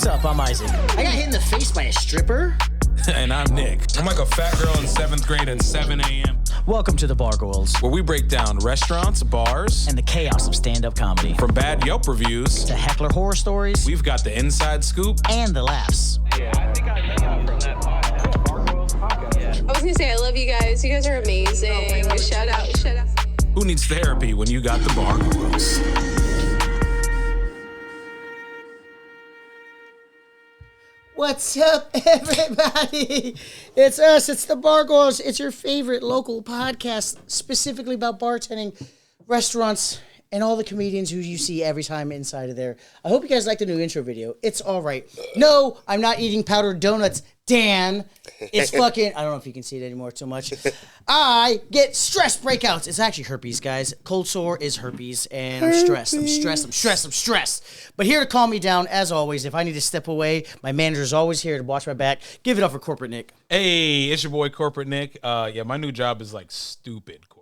What's up? I'm Isaac. I got hit in the face by a stripper. And I'm Nick. I'm like a fat girl in 7th grade at 7 a.m. Welcome to the Bargoyles, where we break down restaurants, bars, and the chaos of stand-up comedy. From bad Yelp reviews to heckler horror stories, we've got the inside scoop and the laughs. Yeah, I think I know from that Bargoyles podcast. I was gonna say I love you guys. You guys are amazing. Shout out. Who needs therapy when you got the Bargoyles? What's up, everybody? It's us. It's the Bargoyles. It's your favorite local podcast, specifically about bartending, restaurants, and all the comedians who you see every time inside of there. I hope you guys like the new intro video. It's all right. No, I'm not eating powdered donuts, Dan. It's fucking, I don't know if you can see it anymore too much. I get stress breakouts. It's actually herpes, guys. Cold sore is herpes, and I'm stressed. I'm stressed. But here to calm me down, as always, if I need to step away, my manager's always here to watch my back. Give it up for Corporate Nick. Hey, it's your boy Corporate Nick. Yeah, my new job is like stupid corporate.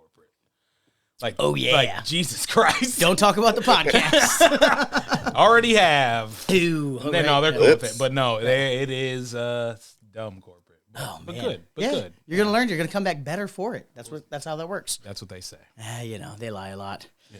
Like, oh yeah, like Jesus Christ! Don't talk about the podcast. Already have. Ooh, okay. No, they're cool with it, but no, it is dumb corporate. Oh but man, good, but yeah. good. You're gonna learn. You're gonna come back better for it. That's how that works. That's what they say. You know, they lie a lot. Yeah.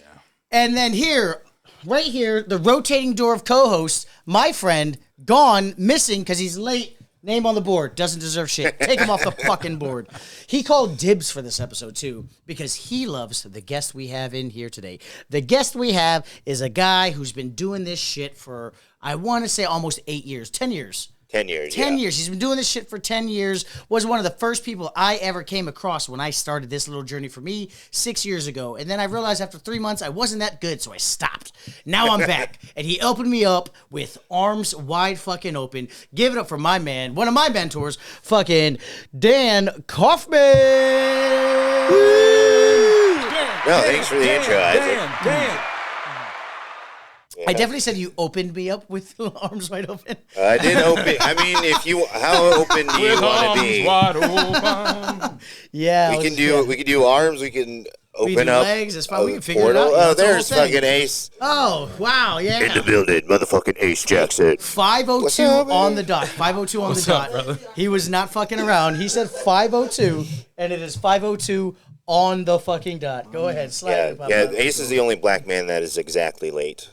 And then here, right here, the rotating door of co-hosts, my friend, gone, missing because he's late. Name on the board. Doesn't deserve shit. Take him off the fucking board. He called dibs for this episode, too, because he loves the guest we have in here today. The guest we have is a guy who's been doing this shit for, I want to say, almost 8 years. 10 years. 10 years, 10 years. He's been doing this shit for 10 years. Was one of the first people I ever came across when I started this little journey for me 6 years ago. And then I realized after 3 months I wasn't that good, so I stopped. Now I'm back. And he opened me up with arms wide fucking open. Give it up for my man, one of my mentors, fucking Dan Kaufman. No, thanks for the intro, Isaac. Dan. I definitely said you opened me up with arms wide open. I did open. I mean, how open do you want to be? Wide open. Yeah, we can do arms. We can open up legs. It's fine. We can figure it out. Oh, there's fucking Ace. Oh, wow, yeah. In the building, motherfucking Ace Jackson. 5:02 on the dot. 5:02 on What's the up, dot. brother? He was not fucking around. He said 5:02, and it is 5:02 on the fucking dot. Go ahead, slide. Yeah. Ace is the only black man that is exactly late.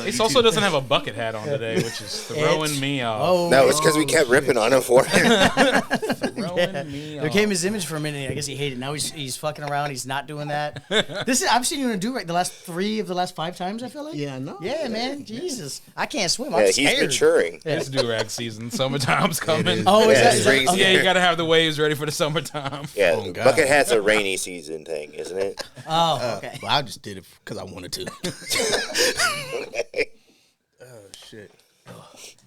Ace also doesn't have a bucket hat on today, which is throwing me off. Oh, No, it's because we kept ripping on him for it. Throwing me there off. came his image for a minute. I guess he hated it. Now he's fucking around. He's not doing that. I've seen you do right the last 3 of the last 5 times. I feel like. Yeah, I know. Yeah, man. Jesus, I can't swim. I'm Yeah, scared. he's maturing. It's do-rag season. Summertime's coming. Oh, Yeah, is that crazy. Yeah, you got to have the waves ready for the summertime. Yeah, Oh, God. bucket hat's a rainy season thing, isn't it? Oh, okay. Well, I just did it because I wanted to. Shit.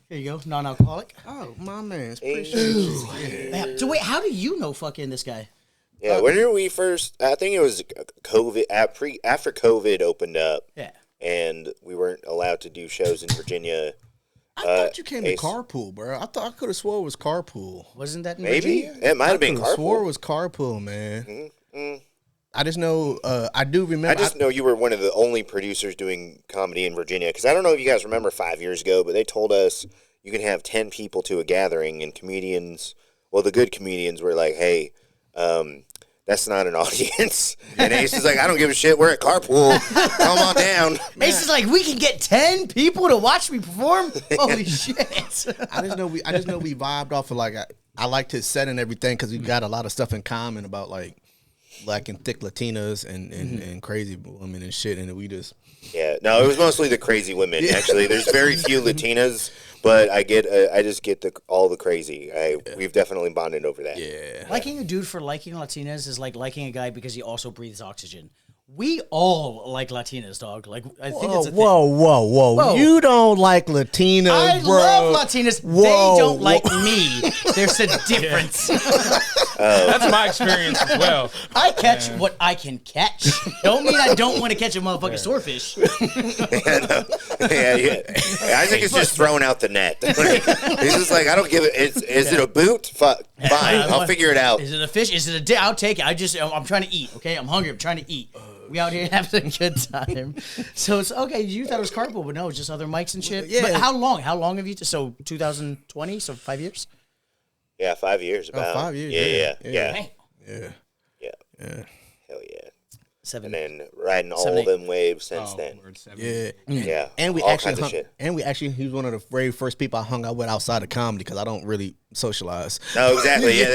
Here you go. Non-alcoholic. Oh, my man. Appreciate you. Yeah. So wait, how do you know fucking this guy? Yeah, when did we first? I think it was COVID. After COVID opened up, Yeah. and we weren't allowed to do shows in Virginia. I thought you came to Ace. Carpool, bro. I could have swore it was Carpool. Wasn't that in Maybe Virginia? it might have been I swore it carpool. was Carpool, man. I just know, I do remember. I just know you were one of the only producers doing comedy in Virginia, because I don't know if you guys remember 5 years ago, but they told us you can have 10 people to a gathering, and comedians, well, the good comedians were like, hey, that's not an audience. And Ace is like, I don't give a shit. We're at Carpool. Come on down. Ace is like, we can get 10 people to watch me perform? Holy shit. I just know we vibed off of, like, I liked his set and everything because we got a lot of stuff in common about, like, black and thick Latinas and crazy women and shit, and we just... Yeah, no, it was mostly the crazy women, actually. There's very few Latinas, but I just get all the crazy. We've definitely bonded over that. Yeah. Liking a dude for liking Latinas is like liking a guy because he also breathes oxygen. We all like Latinas, dog. Like, I think it's a thing. Whoa. You don't like Latinas, I bro. love Latinas. Whoa, They don't like me. There's a difference. That's my experience as well. I catch what I can catch. Don't mean I don't want to catch a motherfucking swordfish. Yeah. Isaac is just throwing out the net. He's just like, I don't give it. Is it a boot? Fuck. Fine, I'll figure it out. Is it a fish? Is it a dick? I'll take it. I'm trying to eat. Okay, I'm hungry. I'm trying to eat. We out here having a good time. So it's okay. You thought it was carpool, but no, it's just other mics and shit. Yeah. But how long? How long have you? So 2020. So 5 years. Yeah, 5 years about. 5 years. Yeah. Dang. Hell yeah. 7. And then riding all 7, 8. them waves since then. Word 7. Yeah. Yeah. And we all actually kinds of shit. he was one of the very first people I hung out with outside of comedy because I don't really socialize. No, exactly. Yeah,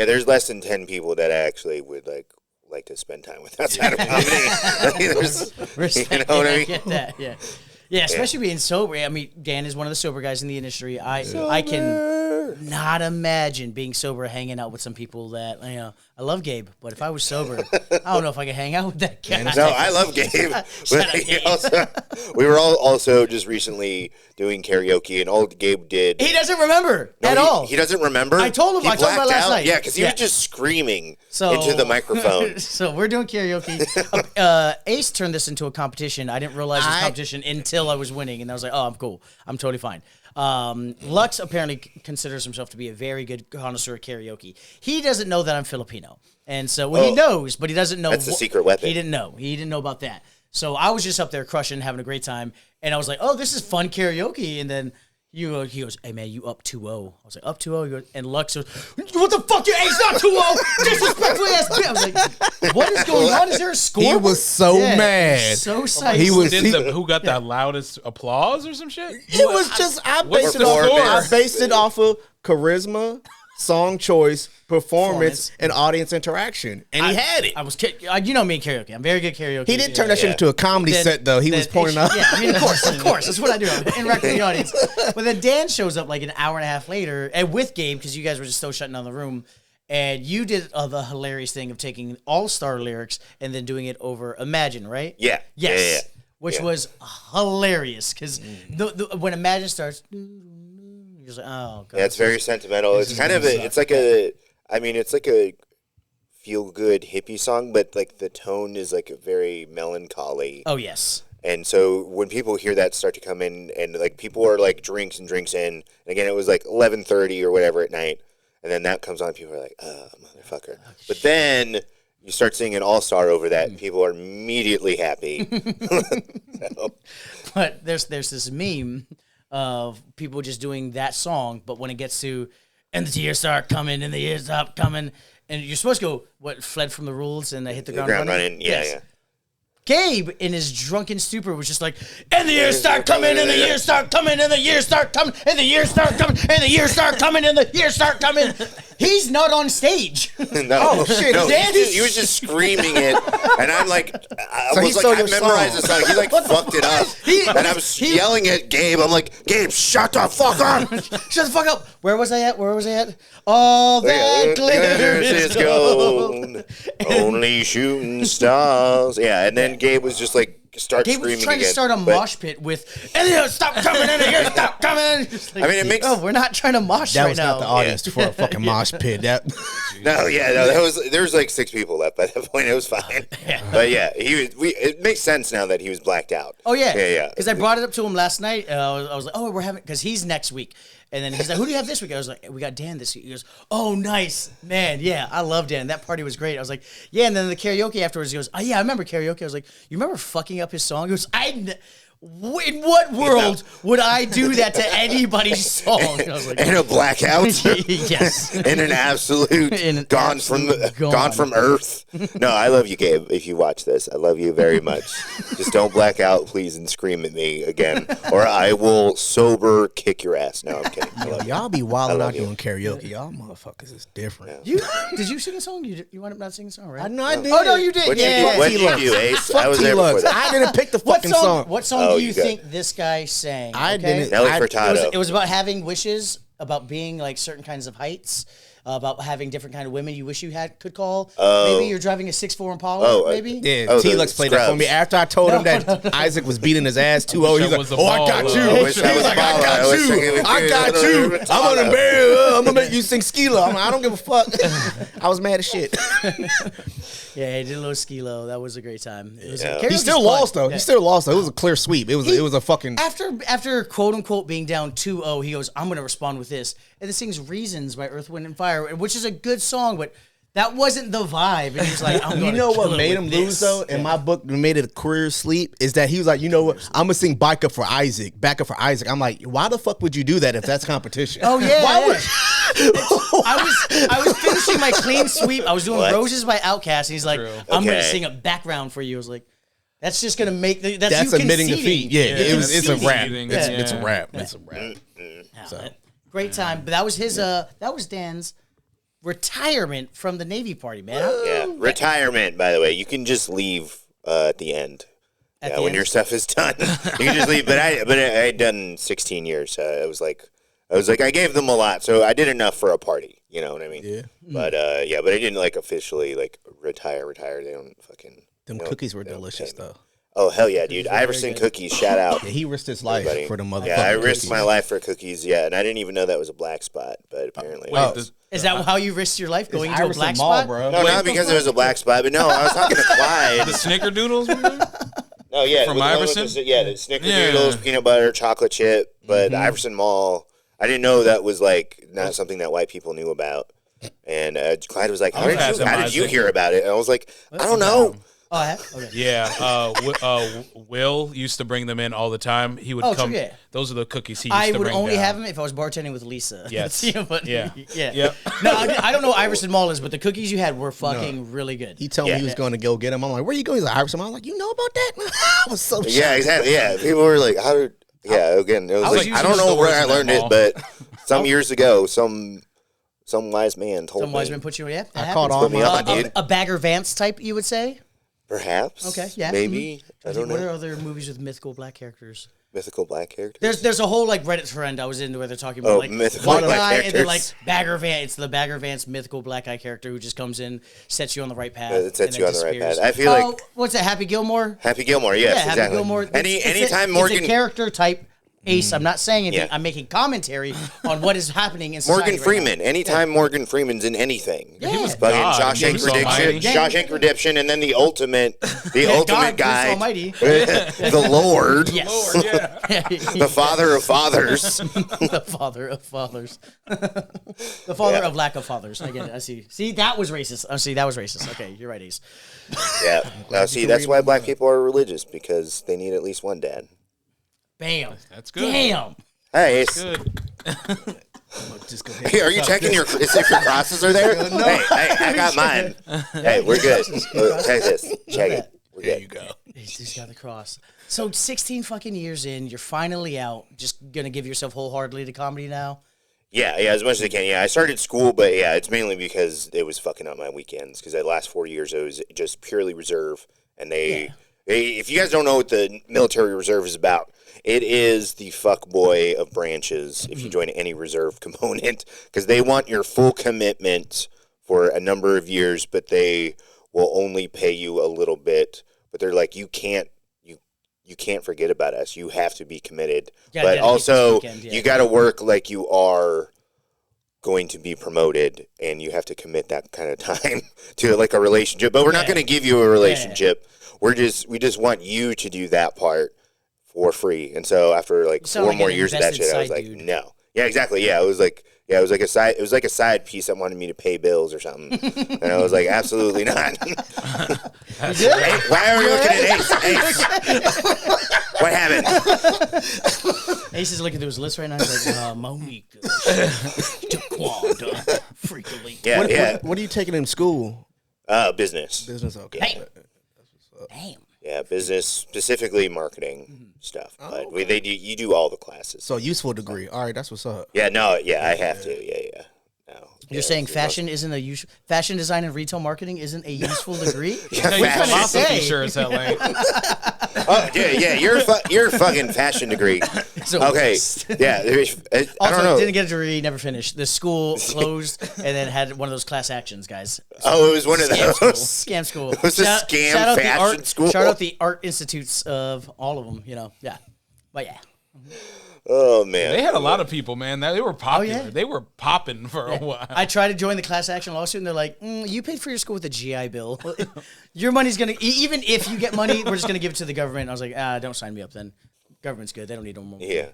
there's less than 10 people that I actually would like to spend time with outside of comedy. Respect. You know what I mean? I get that. Yeah. Yeah, especially being sober. I mean, Dan is one of the sober guys in the industry. I can not imagine being sober, hanging out with some people that I love Gabe, but if I was sober, I don't know if I could hang out with that guy. No, I love Gabe. Shut up, But Gabe. we were all also just recently doing karaoke, and all Gabe did. He doesn't remember at all. He doesn't remember. I told him. He I told him blacked last out. night. Yeah, because he was just screaming into the microphone. So we're doing karaoke. Ace turned this into a competition. I didn't realize it was a competition until I was winning, and I was like, "Oh, I'm cool. I'm totally fine." Lux apparently considers himself to be a very good connoisseur of karaoke. He doesn't know that I'm Filipino, and so he knows, but he doesn't know. That's the secret weapon. He didn't know. He didn't know about that. So I was just up there crushing, having a great time, and I was like, "Oh, this is fun karaoke." And then he goes, "Hey man, you up 2-0?" I was like, "Up 2-0?" He goes, and Lux goes, "What the fuck? Your A's not 2-0. Disrespectfully ass bitch." I was like, "What is going on? Is there a score?" He was so mad. So psyched. He was. Who got that loudest applause or some shit? It was just I What's based it the off. score? I based it off of charisma, song choice, performance, and audience interaction, and he had it. I was, you know me in karaoke. I'm very good at karaoke. He didn't turn that shit into a comedy set though. He was pointing out. Yeah, I mean, of course, that's what I do. I'm interacting with the audience. But then Dan shows up like an hour and a half later, and with Gabe because you guys were just so shutting down the room. And you did the hilarious thing of taking all-star lyrics and then doing it over Imagine, right? Yeah. Yes. Yeah. Which was hilarious because when Imagine starts, you're just like, oh, God. Yeah, it's very sentimental. It's kind of it's like a feel-good hippie song, but like the tone is like a very melancholy. Oh, yes. And so when people hear that start to come in, and like people are like drinks in, and again it was like 11:30 or whatever at night, and then that comes on, people are like, "Oh, motherfucker!" But then you start singing All Star over that, and people are immediately happy. But there's this meme of people just doing that song, but when it gets to and the tears start coming and the years stop coming, and you're supposed to go what fled from the rules and they hit the ground running. Yeah, Yes. yeah. Gabe, in his drunken stupor, was just like, and the years start coming, and the years start coming, and the years start coming, and the years start coming, and the years start coming, and the years start coming. He's not on stage. No, shit. no, Dan he was just screaming it, and I'm like, I So he was like, stole I your memorized the song. song. He like fucked it up, and I was yelling at Gabe. I'm like, Gabe, shut the fuck up! Shut the fuck up. Where was I at? All that glitters is gold. Only shooting stars. Yeah, and then Gabe was just like, start Gabe screaming was trying again. to start a But- mosh pit with, and then stop coming, and the years stop coming. Just like, I mean, it makes- Oh, we're not trying to mosh That right was now. not the audience for a fucking mosh pit. That there was like 6 people left by that point. It was fine. But yeah, it makes sense now that he was blacked out. Oh yeah, yeah. Because I brought it up to him last night. I was like, "Oh, we're having," because he's next week, and then he's like, "Who do you have this week?" I was like, "We got Dan this week." He goes, "Oh, nice, man. Yeah, I love Dan. That party was great." I was like, "Yeah," and then the karaoke afterwards, he goes, "Oh yeah, I remember karaoke." I was like, "You remember fucking up his song?" He goes, in what world would I do that to anybody's song? And I was like, In a blackout. yes. In an absolute gone from Earth. No, I love you, Gabe. If you watch this, I love you very much. Just don't black out, please, and scream at me again, or I will sober kick your ass. No, I'm kidding. I love you. y'all be wilding love out you. doing karaoke. Y'all motherfuckers is different. Did you sing a song? You wound up not singing a song, right? I know I did. Oh no, you did. What Yeah. did you do, Ace? I was there before T-Lux. that. I didn't pick the What fucking song? song. What song Oh, do you you got think this guy sang? I okay? didn't. Nelly I- Furtado. It was about having wishes, about being like certain kinds of heights, about having different kind of women you wish you could call. Maybe you're driving a 6'4" Impala. Maybe. Yeah, Oh, T-Lux the played that for Scrubs. me after I told him that Isaac was beating his ass 2-0. He's I like, was a "Oh, I got baller. you." I wish I He's was like, a "I baller. I got wish I you. could- I got you. I'm gonna I'm gonna make you sing Skila." I'm like, I don't give a fuck. I was mad as shit. Yeah, he did a little ski-low. That was a great time. It was Yeah. He karaoke's still fun. lost though. Yeah. He still lost though. It was a clear sweep. It was a fucking. After quote unquote being down 2-0, he goes, "I'm going to respond with this," and this sings "Reasons" by Earth, Wind and Fire, which is a good song, but that wasn't the vibe. And he was like, You know what made him lose though? In my book, made it a career sleep is that he was like, you know what? I'm gonna sing "Back Up for Isaac." I'm like, why the fuck would you do that if that's competition? Oh yeah. Why would? I was finishing my clean sweep. I was doing What? Roses by Outkast, and he's like, True. "I'm going to Okay. sing a background for you." I was like, "That's just going to make that's That's you admitting conceding. defeat. Yeah, it's a conceding. rap. Conceding, It's a yeah. rap. It's a rap. Yeah, great time, but that was his. That was Dan's retirement from the Navy party, man. Yeah, retirement. By the way, you can just leave at the end. At Yeah, the when end? your stuff is done, you can just leave. But I had done 16 years. I was like, I gave them a lot, so I did enough for a party. You know what I mean? Yeah. But but I didn't like officially like retire. They don't fucking. Them they don't- cookies were they don't delicious pay me. though. Oh hell yeah, dude! Iverson cookies, shout out. Yeah, he risked his life Buddy. for the motherfucker. Yeah, I risked my life for cookies. Yeah, and I didn't even know that was a black spot, but apparently. Wait, it was. Is that how you risked your life going into a Iverson black Mall, spot? bro. No, not because it was a black spot, but no, I was talking to Clyde. The snickerdoodles. Remember? No, yeah, From with the one with Iverson? the snickerdoodles, peanut butter, chocolate chip. But the Iverson Mall, I didn't know that was like not something that white people knew about. And Clyde was like, "How I've had did them, you Isaac. hear about it?" And I was like, "I don't know." Oh, I have? Okay. Yeah, Will used to bring them in all the time. He would Oh, true, come. yeah. Those are the cookies he used I to would bring only down. have them if I was bartending with Lisa. Yes. But, Yeah. yeah. Yep. No, I don't know what Iverson Mall is, but the cookies you had were fucking really good. He told me he was going to go get him. I'm like, where you going? He's like, Iverson. I'm like, you know about that? I was so shocked. Yeah, exactly. Yeah, people were like, "How did?" Yeah, again, it was was like using I don't know stores where I in that learned it, mall. but some years ago, some wise man told Some me. wise man put you, yeah. I caught on. Put me on, dude. A Bagger Vance type, you would say? Perhaps. Okay, yeah. Maybe. I don't What know. are other movies with mythical black characters? Mythical black characters. There's a whole like Reddit trend I was into where they're talking about Oh, like mythical white black guy and then like characters. Bagger Vance. It's the Bagger Vance mythical black guy character who just comes in, sets you on the right path. It sets and you then on the right disappears. path. I feel like- what's that? Happy Gilmore. Happy Gilmore. Yes, Yeah, Happy exactly. Gilmore. Anytime it's Morgan a character type ace. I'm not saying anything. Yeah. I'm making commentary on what is happening in society Morgan right Freeman. Anytime Morgan Freeman's in anything. He was Fucking God. Shawshank Bruce Almighty. Redemption, Shawshank Redemption, and then the ultimate God, guy, Bruce Almighty. the Lord, Yes. the Father of fathers. The father of fathers. The father of lack of fathers. I get it. I see. See, that was racist. Oh, see, that was racist. Okay, you're right, Ace. Yeah. Now, see, that's why black people are religious, because they need at least one dad. Bam. That's good. Damn. Hey, Ace. Good. Just go Hey, are you checking your crosses are there? Hey, I got mine. Hey, we're good. Check this. Check it. We're There good. you go. He's got the cross. So 16 fucking years in, you're finally out. Just gonna give yourself wholeheartedly to comedy now. Yeah, as much as I can. Yeah, I started school, but yeah, it's mainly because it was fucking up my weekends. Because the last 4 years, it was just purely reserve. And if you guys don't know what the military reserve is about, it is the fuckboy of branches if you join any reserve component. Because they want your full commitment for a number of years, but they will only pay you a little bit. But they're like, you can't forget about us. You have to be committed. Yeah, But dedicate also, this weekend, yeah. you got to work like you are going to be promoted, and you have to commit that kind of time to like a relationship. But we're not going to give you a relationship. We just want you to do that part for free. And so after like sound 4 like more an years of that invested shit, I was side like, dude. no. Yeah, exactly. Yeah, it was like a side piece that wanted me to pay bills or something. And I was like, absolutely not. Hey, why are we looking at Ace? What happened? Ace is looking through his list right now. He's like, Monica, Taquanda, freakily. Yeah. What are you taking in school? Business. Business, okay. Hey. Damn. Yeah, business, specifically marketing stuff. But you do all the classes. So useful degree. All right, that's what's up. Yeah, no, yeah, I have to. Yeah. No. You're saying fashion isn't a fashion design and retail marketing isn't a useful degree? Hey, Fashion. philosophy say. sure as hell ain't. Oh, yeah, you're a fucking fashion degree. So- Okay, yeah. I Also, don't know. didn't get a degree, never finished. The school closed and then had one of those class actions, guys. Oh, it was one of Scam school. those. Scam school. It was a scam out the fashion art, school. Shout out the art institutes of all of them, Yeah. But yeah. Oh man, They had a lot of people, man. They were popular. yeah? They were popping for a while. I tried to join the class action lawsuit, and they're like, "You paid for your school with a GI Bill. Your money's gonna even if you get money, we're just gonna give it to the government." And I was like, "Don't sign me up then. Government's good. They don't need no more." Yeah.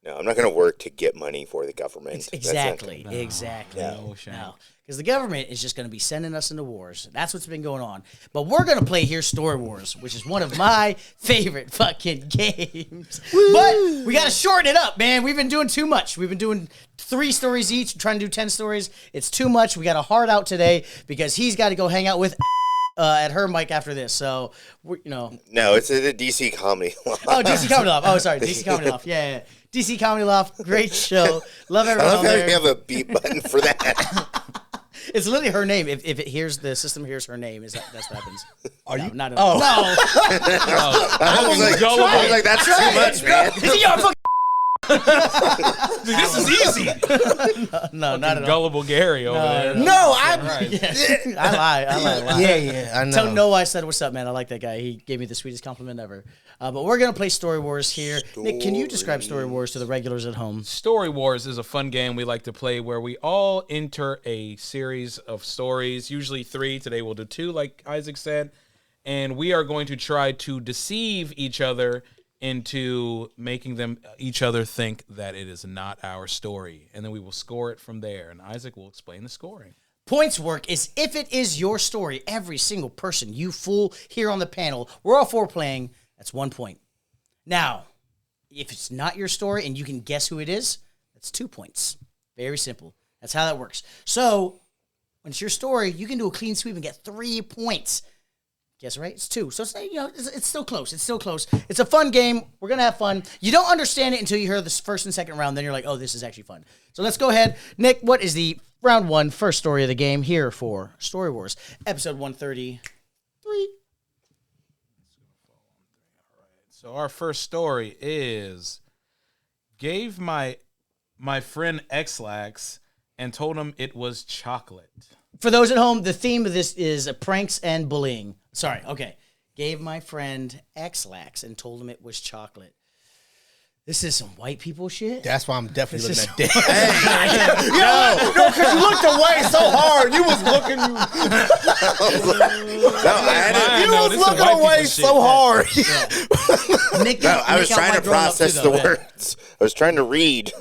No, I'm not going to work to get money for the government. Exactly. That's Exactly. No shame. No. Because the government is just going to be sending us into wars. That's what's been going on. But we're going to play here Story Wars, which is one of my favorite fucking games. But we got to shorten it up, man. We've been doing too much. We've been doing 3 stories each, trying to do 10 stories. It's too much. We got a hard out today because he's got to go hang out with at her mic after this. So, No, it's the DC Comedy Loft. Oh, DC Comedy Loft. Oh, sorry. DC Comedy Loft. Yeah. DC Comedy Loft. Great show. Love I everyone love on how there. you have a beep button for that. It's literally her name. If it hears the system hears her name, that's what happens. Are you? Not Oh. no. I was like, that's too much, man. This is easy. No, not at all. Gullible Gary over there. No, I I lie. Yeah, I know. Tell Noah I said what's up, man. I like that guy. He gave me the sweetest compliment ever. But we're gonna play Story Wars here. Nick, can you describe Story Wars to the regulars at home? Story Wars is a fun game we like to play where we all enter a series of stories, usually 3. Today we'll do 2, like Isaac said. And we are going to try to deceive each other into making them each other think that it is not our story. And then we will score it from there. And Isaac will explain the scoring. Points work is if it is your story, every single person you fool here on the panel, we're all 4 playing, that's 1 point. Now, if it's not your story and you can guess who it is, that's 2 points. Very simple. That's how that works. So, when it's your story, you can do a clean sweep and get 3 points. Guess right? It's 2. So it's still close. It's still close. It's a fun game. We're gonna have fun. You don't understand it until you hear the first and second round. Then you're like, oh, this is actually fun. So let's go ahead. Nick, what is the round 1 first story of the game here for Story Wars, episode 133? So our first story is gave my friend X-Lax and told him it was chocolate. For those at home, the theme of this is pranks and bullying. Sorry, okay. Gave my friend X-Lax and told him it was chocolate. This is some white people shit. That's why I'm definitely This looking is- at Dick. No, because you looked away so hard. You was looking. You was looking away so hard. Nick, No, I was Nick trying to outright grown up process too, the though. words. I was trying to read.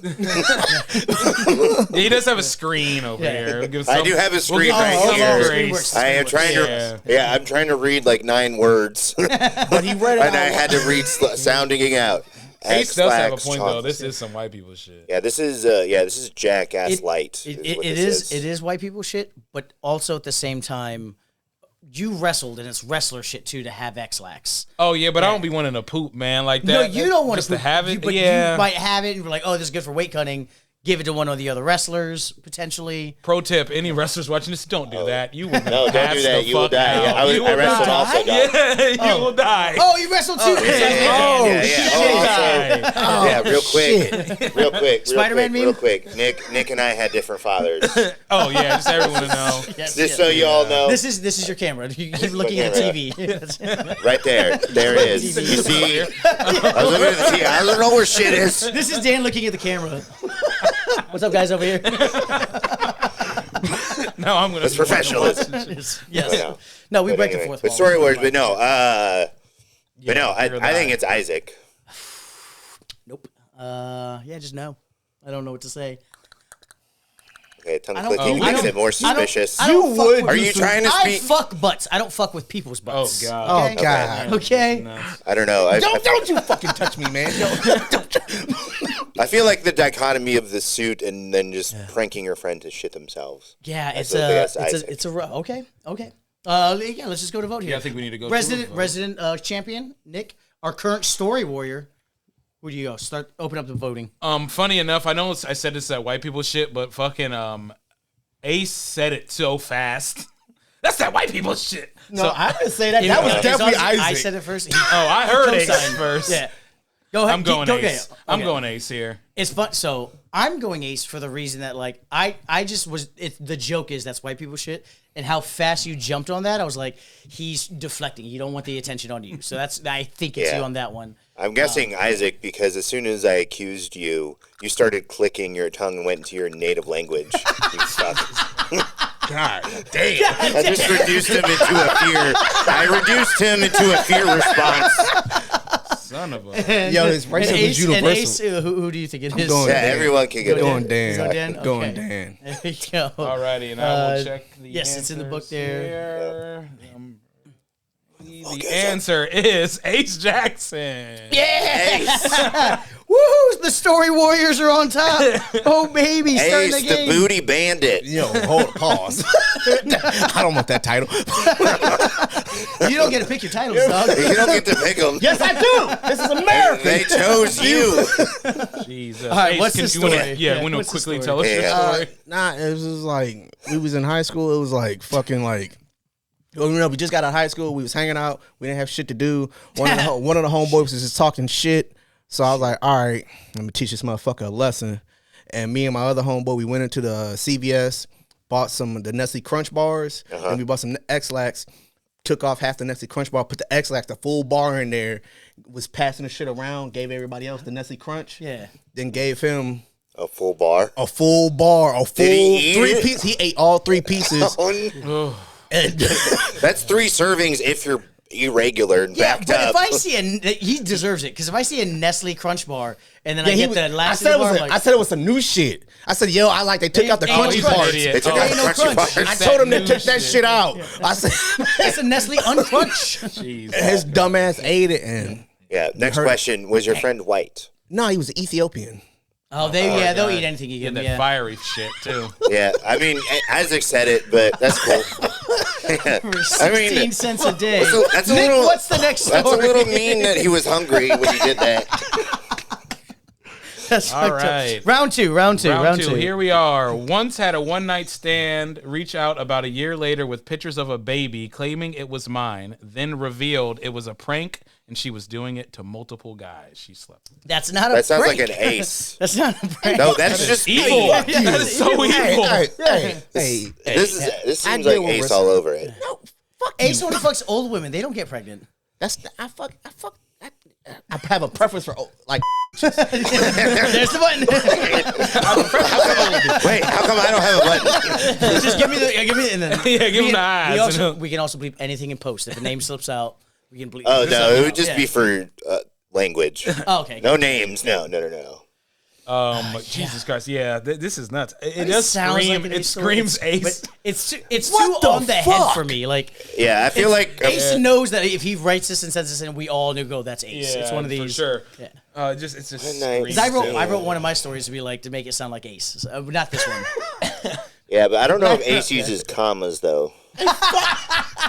He does have a screen over here. We'll give I some- do have a we'll screen give right some here. grace. I am trying to. I'm trying to read like 9 words, But he read it and I out. had to read sounding it out. Ace does have a X-Lax point though. chocolate. This is some white people shit. Yeah, this is jackass light. It what is. this It is white people shit, but also at the same time, you wrestled and it's wrestler shit too to have X-Lax. Oh yeah, but I don't be wanting to poop, man. Like that. No, you don't want just to have it. but Yeah. you might have it and be like, oh, this is good for weight cutting. Give it to one of the other wrestlers potentially. Pro tip: any wrestlers watching this, don't do that. You will No, don't pass do that. the You will fuck die. out. Yeah, I You will wrestled die. also died. Yeah, you will die. Oh, you wrestled too. Yeah, shit. yeah, real quick. Spider-Man real meme? quick. Nick and I had different fathers. Oh yeah, just everyone to know. Yes, Just yes. so you all know. This is your camera. You're looking at the TV. Right there. There it is. You see? I was looking at the TV. I don't know where shit is. This is Dan looking at the camera. What's up, guys, over here? No, I'm gonna. It's professionalism. Yes. No, we But break anyway, the fourth but wall. Story Wars, but no. I think it's. it's Isaac. Nope. Yeah, just no. I don't know what to say. Okay, tongue I don't- clicking I makes don't- it more I don't- suspicious. I don't fuck with Are you people. trying to I speak? fuck butts. I don't fuck with people's Oh butts. god. Oh God! Okay. I don't know. Don't you fucking touch me, man! I feel like the dichotomy of the suit and then just pranking your friend to shit themselves. Yeah, I feel like that's Isaac. it's a okay. Yeah, let's just go to vote here. Yeah, I think we need to go. Resident champion Nick, our current story warrior. Where do you go? Open up the voting. Funny enough, I know I said this at white people shit, but fucking Ace said it so fast. That's that white people shit. No, I didn't say that. He- That was he's definitely also- Isaac. I said it first. Oh, I heard Ace Co-signed. first. Yeah. Go ahead. I'm going Go ace. ahead. I'm Okay. going ace here. It's fun. So I'm going ace for the reason that like I just was. The joke is that's white people shit, and how fast you jumped on that. I was like, he's deflecting. You don't want the attention on you. So I think it's Yeah. you on that one. I'm guessing Isaac because as soon as I accused you, you started clicking your tongue and went into your native language. You fuck. God damn. I just reduced him into a fear. I reduced him into a fear response. Son of a. Yo, his racism is universal. Ace, who do you think it is? going Yeah, Dan. everyone can get Going it. Dan. Going Dan? Going Okay. Dan. There you go. Alrighty, and I will check the yes, it's in the book answers there. here. The answer is Ace Jackson. Yeah. Woohoo! The Story Warriors are on top. Oh baby, starting Ace, the the game. booty bandit. Yo, hold pause. I don't want that title. You don't get to pick your titles, dog. You don't get to pick them. Yes, I do. This is America. They chose you. Jesus. All right, Ace, what's can the you wanna- story? Yeah, Yeah, want to what's the quickly story? tell us your Yeah. story? Nah, it was just like we was in high school. It was like fucking like. You know, we just got out of high school. We was hanging out. We didn't have shit to do. One of the homeboys was just talking shit. So I was like, all right, let me teach this motherfucker a lesson. And me and my other homeboy, we went into the CVS, bought some of the Nestle Crunch bars, and we bought some X-Lax. Took off half the Nestle Crunch bar, put the X-Lax, the full bar in there, was passing the shit around, gave everybody else the Nestle Crunch. Yeah. Then gave him A full bar. a full bar, a full Did he eat 3 it? pieces. He ate all 3 pieces. That's 3 servings if you're irregular and Yeah, backed but up. if I see he deserves it because if I see a Nestle Crunch bar and then I Yeah, get was- the last I said, bar, I'm I said it was some new shit. I said, yo, they took out the Ain't no crunchy crunch. parts. Idiot. They took Oh, out ain't the no crunchy crunch. bars. I told him to new take that shit. shit out. I said, it's a Nestle Uncrunch. Jeez. his dumbass ate it, and Yeah. Next heard- question. Was your friend white? no, he was Ethiopian. Oh, they'll eat anything you Yeah, give that them. Yeah. fiery shit too. Yeah. I mean, Isaac said it, but that's cool. Yeah. For I mean, 16 cents a day. so that's a Nick, little. what's the next story? That's a little mean that he was hungry when he did that. That's All fucked up. right. Round two. Round two. Here we are. Once had a one-night stand, reach out about a year later with pictures of a baby, claiming it was mine, then revealed it was a prank and she was doing it to multiple guys she slept with. That's not a That sounds prank. like an ace. That's not a prank. No, that's just Evil. Fuck you. That is so evil. Hey, This I seems deal like with Ace risk. all over it. no, fuck Ace you. only fucks old women. They don't get pregnant. I have a preference for like. There's the button. Wait, how come I don't have a button? Just give me the. And then Yeah, give him the eyes. We can also bleep anything in post. If the name slips out, we can bleep. Oh no, it would just Yeah. be for language. Oh, okay. No names. No. Jesus Christ. Yeah, this is nuts. It It does sounds scream. like an it ace story. screams Ace. But it's too What the on the head fuck? for me. Like Yeah, I feel like Ace knows that if he writes this and sends this in, we all knew go. That's Ace. Yeah, It's one of these. for sure. Yeah. It's just. Good night. screams. 'Cause I wrote one of my stories to be like to make it sound like Ace. So, not this one. yeah, but I don't know if Ace uses commas though.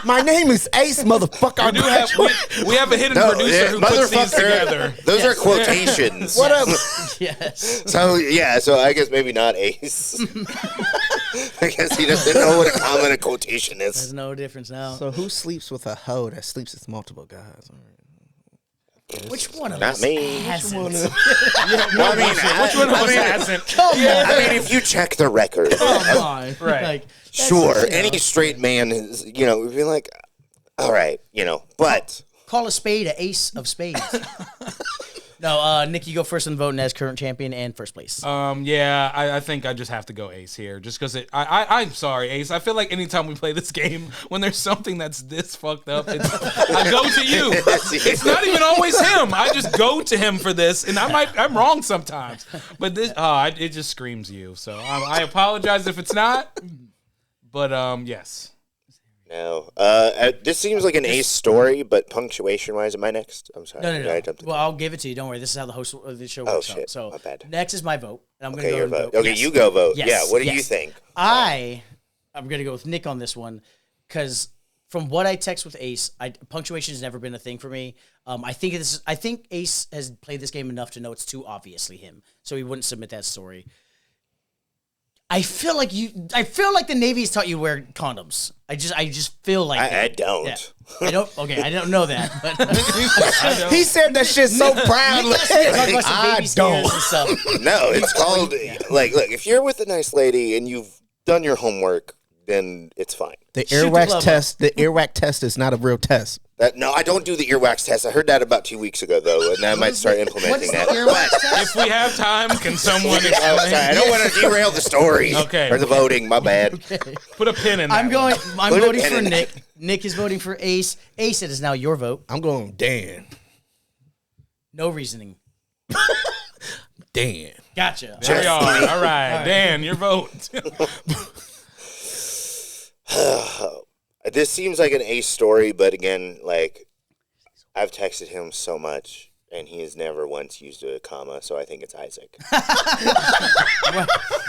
My name is Ace, motherfucker. We have a hidden No, producer who puts these together. Those are quotations. What up? Yes. So I guess maybe not Ace. I guess he doesn't know what a comma and a quotation There's is. no difference now. So who sleeps with a hoe that sleeps with multiple guys? Which one of Not us me. hasn't? Well, I mean, Which one of us hasn't? Come on. I mean, if you check the record, Come on. Right. Like, that's sure, just, any straight man is, would be like, all right, but call a spade a ace of spades. No, Nick, you go first in voting as current champion and first place. Yeah, I think I just have to go Ace here, just because I'm sorry, Ace. I feel like anytime we play this game, when there's something that's this fucked up, I go to you. It's not even always him. I just go to him for this, and I'm wrong sometimes, but this it just screams you. So I apologize if it's not, but yes. no. This seems like an Ace story, but punctuation-wise, am I next? I'm sorry. No. I jumped in. Well, I'll give it to you. Don't worry. This is how the host of the show works shit. out. So My bad. next is my vote. And I'm going to Okay, go your and vote. vote. Okay, Yes. you go vote. Yes, Yeah, what do you yes. think? I'm going to go with Nick on this one because from what I text with Ace, punctuation has never been a thing for me. I think Ace has played this game enough to know it's too obviously him, so he wouldn't submit that story. I feel like the Navy's taught you to wear condoms. I just feel like I don't. Yeah. I don't. Okay, I don't know that. But He said that shit so proudly. talk about some baby I scares don't. and stuff. No, it's called like look. If you're with a nice lady and you've done your homework, then it's fine. The Shoot the earwax glove test. The earwax test is not a real test. No, I don't do the earwax test. I heard that about 2 weeks ago, though, and I might start implementing that. If we have time, can someone Oh, explain? sorry, I don't want to derail the story. Okay. Or the voting. My bad. Put a pin in that. I'm Put a voting pin for in Nick. Nick is voting for Ace. Ace, it is now your vote. I'm going Dan. No reasoning. Dan. Gotcha. There we are. All right. Dan, your vote. This seems like an Ace story, but again, like, I've texted him so much, and he has never once used a comma, so I think it's Isaac.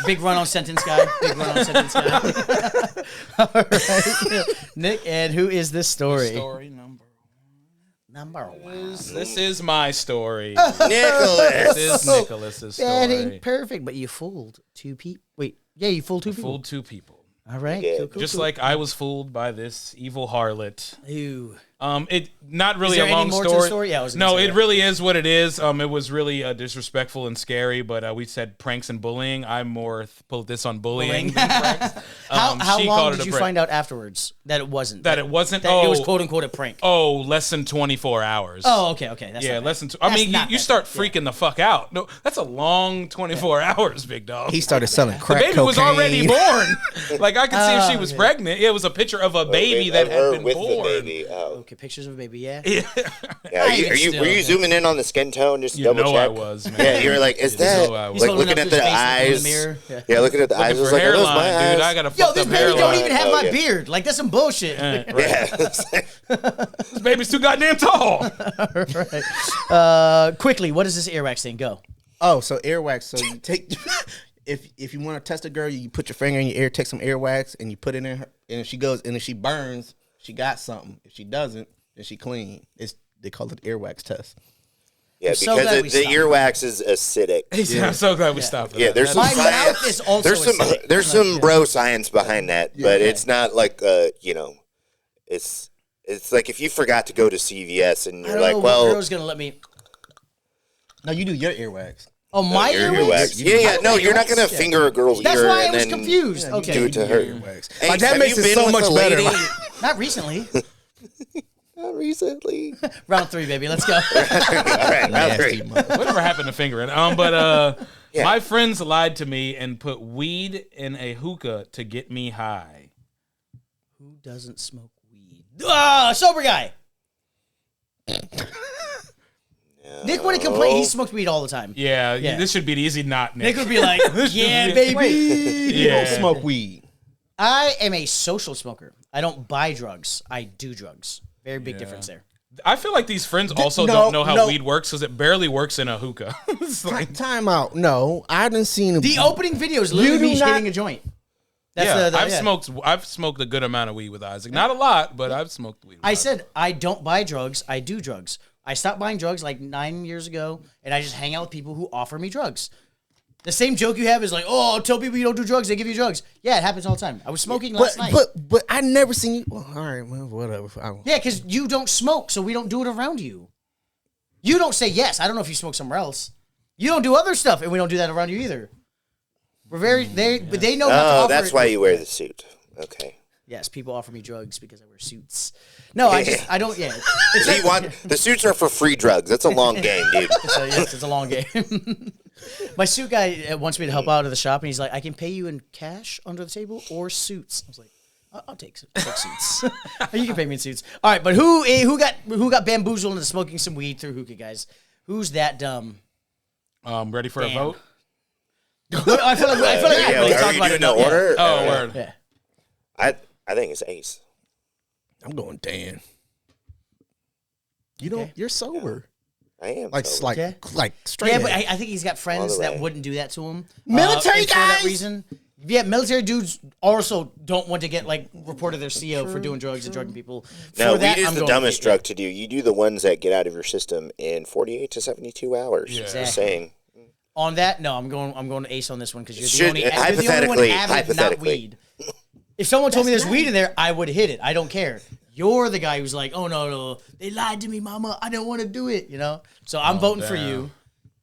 Big run on sentence guy. Big run on sentence guy. All right. Nick, and who is this story? Story number Number one. This is my story. Nicholas! This is Nicholas's That story. ain't perfect, but you fooled two people. Wait, yeah, you fooled two people. Fooled two people. All right. Yeah. Cool, Just cool. like I was fooled by this evil harlot. Ew. It not really Is there a long any more to story. the story? Yeah, I was gonna no, say it that. really is what it is. It was really disrespectful and scary, but we said pranks and bullying. I more pulled this on bullying. than pranks. How She long called it did a you prank. find out afterwards that it wasn't? That it wasn't? That it was Oh. quote unquote a prank. Oh, less than 24 hours. Oh, okay. That's Yeah, not bad. less than. I That's mean, not you bad. start freaking the fuck out. No, that's a long 24 hours, big dog. He started selling The crack baby was cocaine. already born. Like I could see if she was pregnant. Yeah, it was a picture of a baby that Of her had been with born. the baby. Oh. Okay, pictures of a baby, yeah. Yeah, Even still, were you man. zooming in on the skin tone just to You double know check? I was, man. Yeah, you were like, is You that know I was. He's like holding looking up at his the face in the eyes? mirror. Yeah, looking at the eyes. I Looking was for like, are those hairline, my eyes? dude. I got a Yo, fucked this up baby hairline. don't even have my yeah. beard. Like that's some bullshit. Right. Yeah. This baby's too goddamn tall. Quickly, what is this earwax thing? Go. Oh, so earwax. So you take if you want to test a girl, you put your finger in your ear, take some earwax, and you put it in her. And if she goes, and if she burns, she got something. If she doesn't, then she clean. They call it earwax test. Yeah, so because glad we the stopped. earwax is acidic. I'm so glad we stopped. with Yeah, that. there's some My science. mouth is also acidic. There's some bro science behind that, but it's not like it's like if you forgot to go to CVS and I you're don't like, know what well, girl's gonna let me. No, you do your earwax. Oh, my your earwax? Yeah, no, you're not gonna finger a girl's That's ear why I and was then confused. Okay. do it to her. Earwax. Hey, Like that have makes you it been so with much a better. lady? Not recently. Not recently. Round 3, baby. Let's go. All right, now Nasty three. Whatever happened to fingering? My friends lied to me and put weed in a hookah to get me high. Who doesn't smoke weed? Sober guy. Nick wouldn't complain. He smoked weed all the time. Yeah, Yeah. this should be the easy not, Nick. Nick would be like, yeah, baby. You don't smoke weed. I am a social smoker. I don't buy drugs. I do drugs. Very big difference there. I feel like these friends also No, don't know how no. weed works because it barely works in a hookah. It's like, Time out. No, I didn't seen The opening video is literally You do me not- hitting a joint. That's yeah, the- I've smoked a good amount of weed with Isaac. Not a lot, but I've smoked weed with I Isaac. said I don't buy drugs. I do drugs. I stopped buying drugs like 9 years ago, and I just hang out with people who offer me drugs. The same joke you have is like, oh, tell people you don't do drugs, they give you drugs. Yeah, it happens all the time. I was smoking last night. But I never seen you. Well, all right, well, whatever. Yeah, because you don't smoke, so we don't do it around you. You don't say yes. I don't know if you smoke somewhere else. You don't do other stuff, and we don't do that around you either. We're very but they know not to Oh, offer that's it. why you wear the suit. Okay. Yes, people offer me drugs because I wear suits. No, I don't. Yeah, The suits are for free drugs. That's a long game, dude. So, yes, it's a long game. My suit guy wants me to help out at the shop, and he's like, I can pay you in cash under the table or suits. I was like, I'll take suits. You can pay me in suits. All right, but who got bamboozled into smoking some weed through hookah, guys? Who's that dumb? Ready for a Damn. vote? I feel like I Yeah, really are talked you about doing it. the order? Oh, word. Yeah. I think it's Ace. I'm going Dan. You don't. You're sober. I am. Like sober. like Yeah. like straight. Yeah, but ahead. I think he's got friends All the that way. wouldn't do that to him. Military and for that guys? reason. Yeah, military dudes also don't want to get like reported their CO for doing drugs and drugging people. No, For that, weed is I'm the going dumbest with- drug to do. You do the ones that get out of your system in 48 to 72 hours. Yeah. Just Exactly. saying. On that, no, I'm going to Ace on this one because you're Should- the only one hypothetically- avid, not hypothetically. weed. If someone told me there's weed in there, I would hit it. I don't care. You're the guy who's like, oh no, they lied to me, mama. I don't want to do it, So I'm voting for you.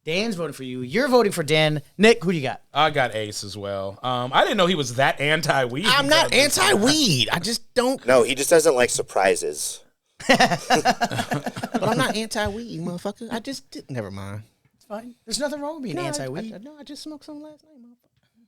Dan's voting for you. You're voting for Dan. Nick, who do you got? I got Ace as well. I didn't know he was that anti-weed. I'm not anti-weed. I just don't. No, he just doesn't like surprises. But I'm not anti-weed, motherfucker. I just did. Never mind. It's fine. There's nothing wrong with being anti-weed. I just smoked some last night, motherfucker.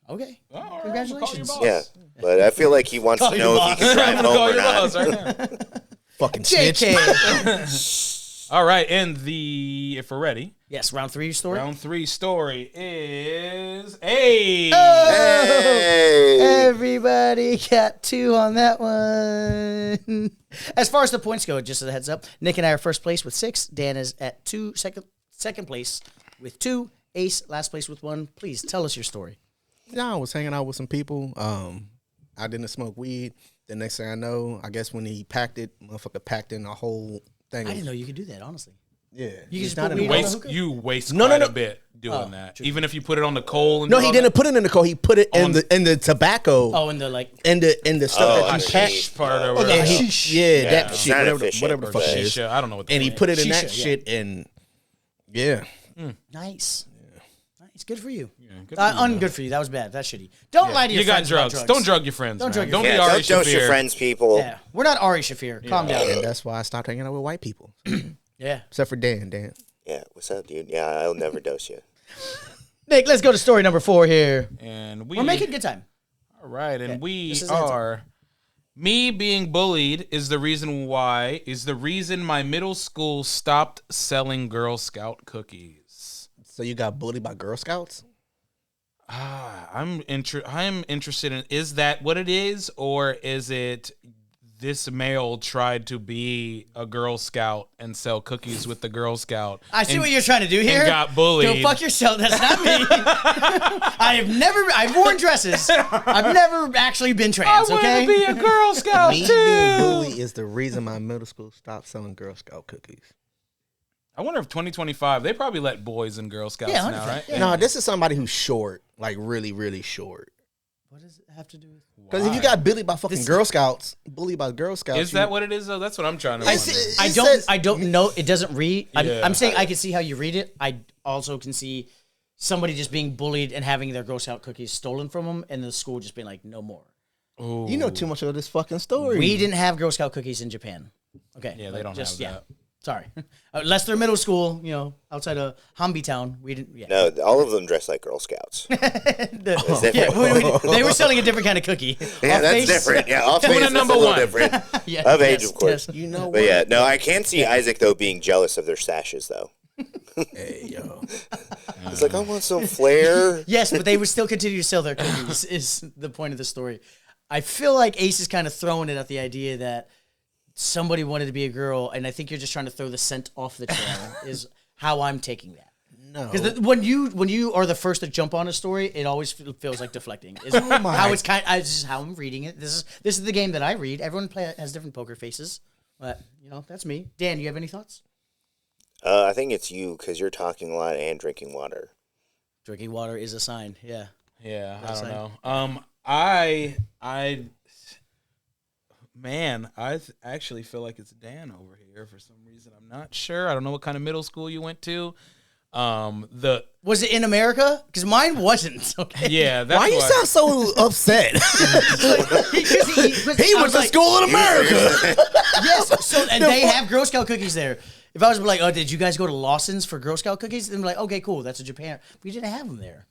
Okay. All right, Congratulations. I'm gonna call your boss. Yeah, but I feel like he wants Call to your know if he boss. can drive I'm gonna home call or your not. boss right now. Fucking snitch. JK. All right, and if we're ready, Yes, round 3 story. round 3 story is a. Hey. Everybody got 2 on that one. As far as the points go, just as a heads up, Nick and I are first place with 6. Dan is at second place with 2. Ace, last place with 1. Please tell us your story. I was hanging out with some people. I didn't smoke weed. The next thing I know, I guess when he packed it, motherfucker packed in a whole thing. I didn't know you could do that, honestly. Yeah. You It's just not put in weed the on waste. the hookah? You waste No, quite no, a no. bit doing that. true. Even if you put it on the coal and No, do he all didn't put it in the coal. He put it in the tobacco. Oh, and the like. in the stuff Oh, that I you see. pack. that part or the whatever. And he- hashish. yeah, that It's shit, not whatever, efficient, whatever the fuck it is. Shisha, I don't know what the And he fuck put it in Shisha, that yeah. shit, and yeah. Nice. Nice. Good for you. good for you, Ungood for you. That was bad. That's shitty. Don't lie to your You got friends about drugs. Don't drug your friends. Don't man. drug your Don't Yeah, be Ari don't dose your Shaffir. friends, people. Yeah. We're not Ari Shaffir. Calm down. And that's why I stopped hanging out with white people. Yeah. Except for Dan. Yeah, what's up, dude? Yeah, I'll never dose you. Nick, let's go to story number 4 here. And We're making good time. All right, and we this is the answer. are. Me being bullied is the reason my middle school stopped selling Girl Scout cookies. So you got bullied by Girl Scouts? I'm interested in, is that what it is, or is it this male tried to be a Girl Scout and sell cookies with the Girl Scout? I see and- what you're trying to do here. and got bullied. Go fuck yourself. That's not me. I've worn dresses. I've never actually been trans, okay? to be a Girl Scout Me being too. bullied is the reason my middle school stopped selling Girl Scout cookies. I wonder if 2025 they probably let boys and Girl Scouts Yeah, now, 100%. right? Yeah. No, this is somebody who's short, like really, really short. What does it have to do with? Because if you got bullied by fucking Girl Scouts, bullied by Girl Scouts, Is that what it is though? That's what I'm trying to I wonder. see. I don't know. It doesn't read. Yeah. I'm saying I can see how you read it. I also can see somebody just being bullied and having their Girl Scout cookies stolen from them, and the school just being like, no more. You know too much of this fucking story. We didn't have Girl Scout cookies in Japan. Okay. Yeah, they don't have that. Sorry. Unless they're middle school, outside of Hamby Town. We didn't. Yeah. No, all of them dress like Girl Scouts. They were selling a different kind of cookie. Yeah, Off that's face. different. Yeah, off face is a number little one. different. Yeah, Of age, yes, of course. yes. You know But what? yeah, no, I can see Isaac though being jealous of their stashes though. Hey, yo. It's like I want some flair. Yes, but they would still continue to sell their cookies, is the point of the story. I feel like Ace is kind of throwing it at the idea that somebody wanted to be a girl, and I think you're just trying to throw the scent off the trail, is how I'm taking that. No. Because when you are the first to jump on a story, it always feels like deflecting. Is how it's this is how I'm reading it. This is the game that I read. Everyone has different poker faces, but that's me. Dan, you have any thoughts? I think it's you because you're talking a lot and drinking water. Drinking water is a sign. Yeah. Yeah, I don't saying. know. I actually feel like it's Dan over here for some reason. I'm not sure. I don't know what kind of middle school you went to. Was it in America? Because mine wasn't. Okay. Yeah, that's Why you sound so upset? He went to school in America. Yes. So and they have Girl Scout cookies there. If I was like, oh, did you guys go to Lawson's for Girl Scout cookies? Then I'm like, okay, cool. That's a Japan. We didn't have them there.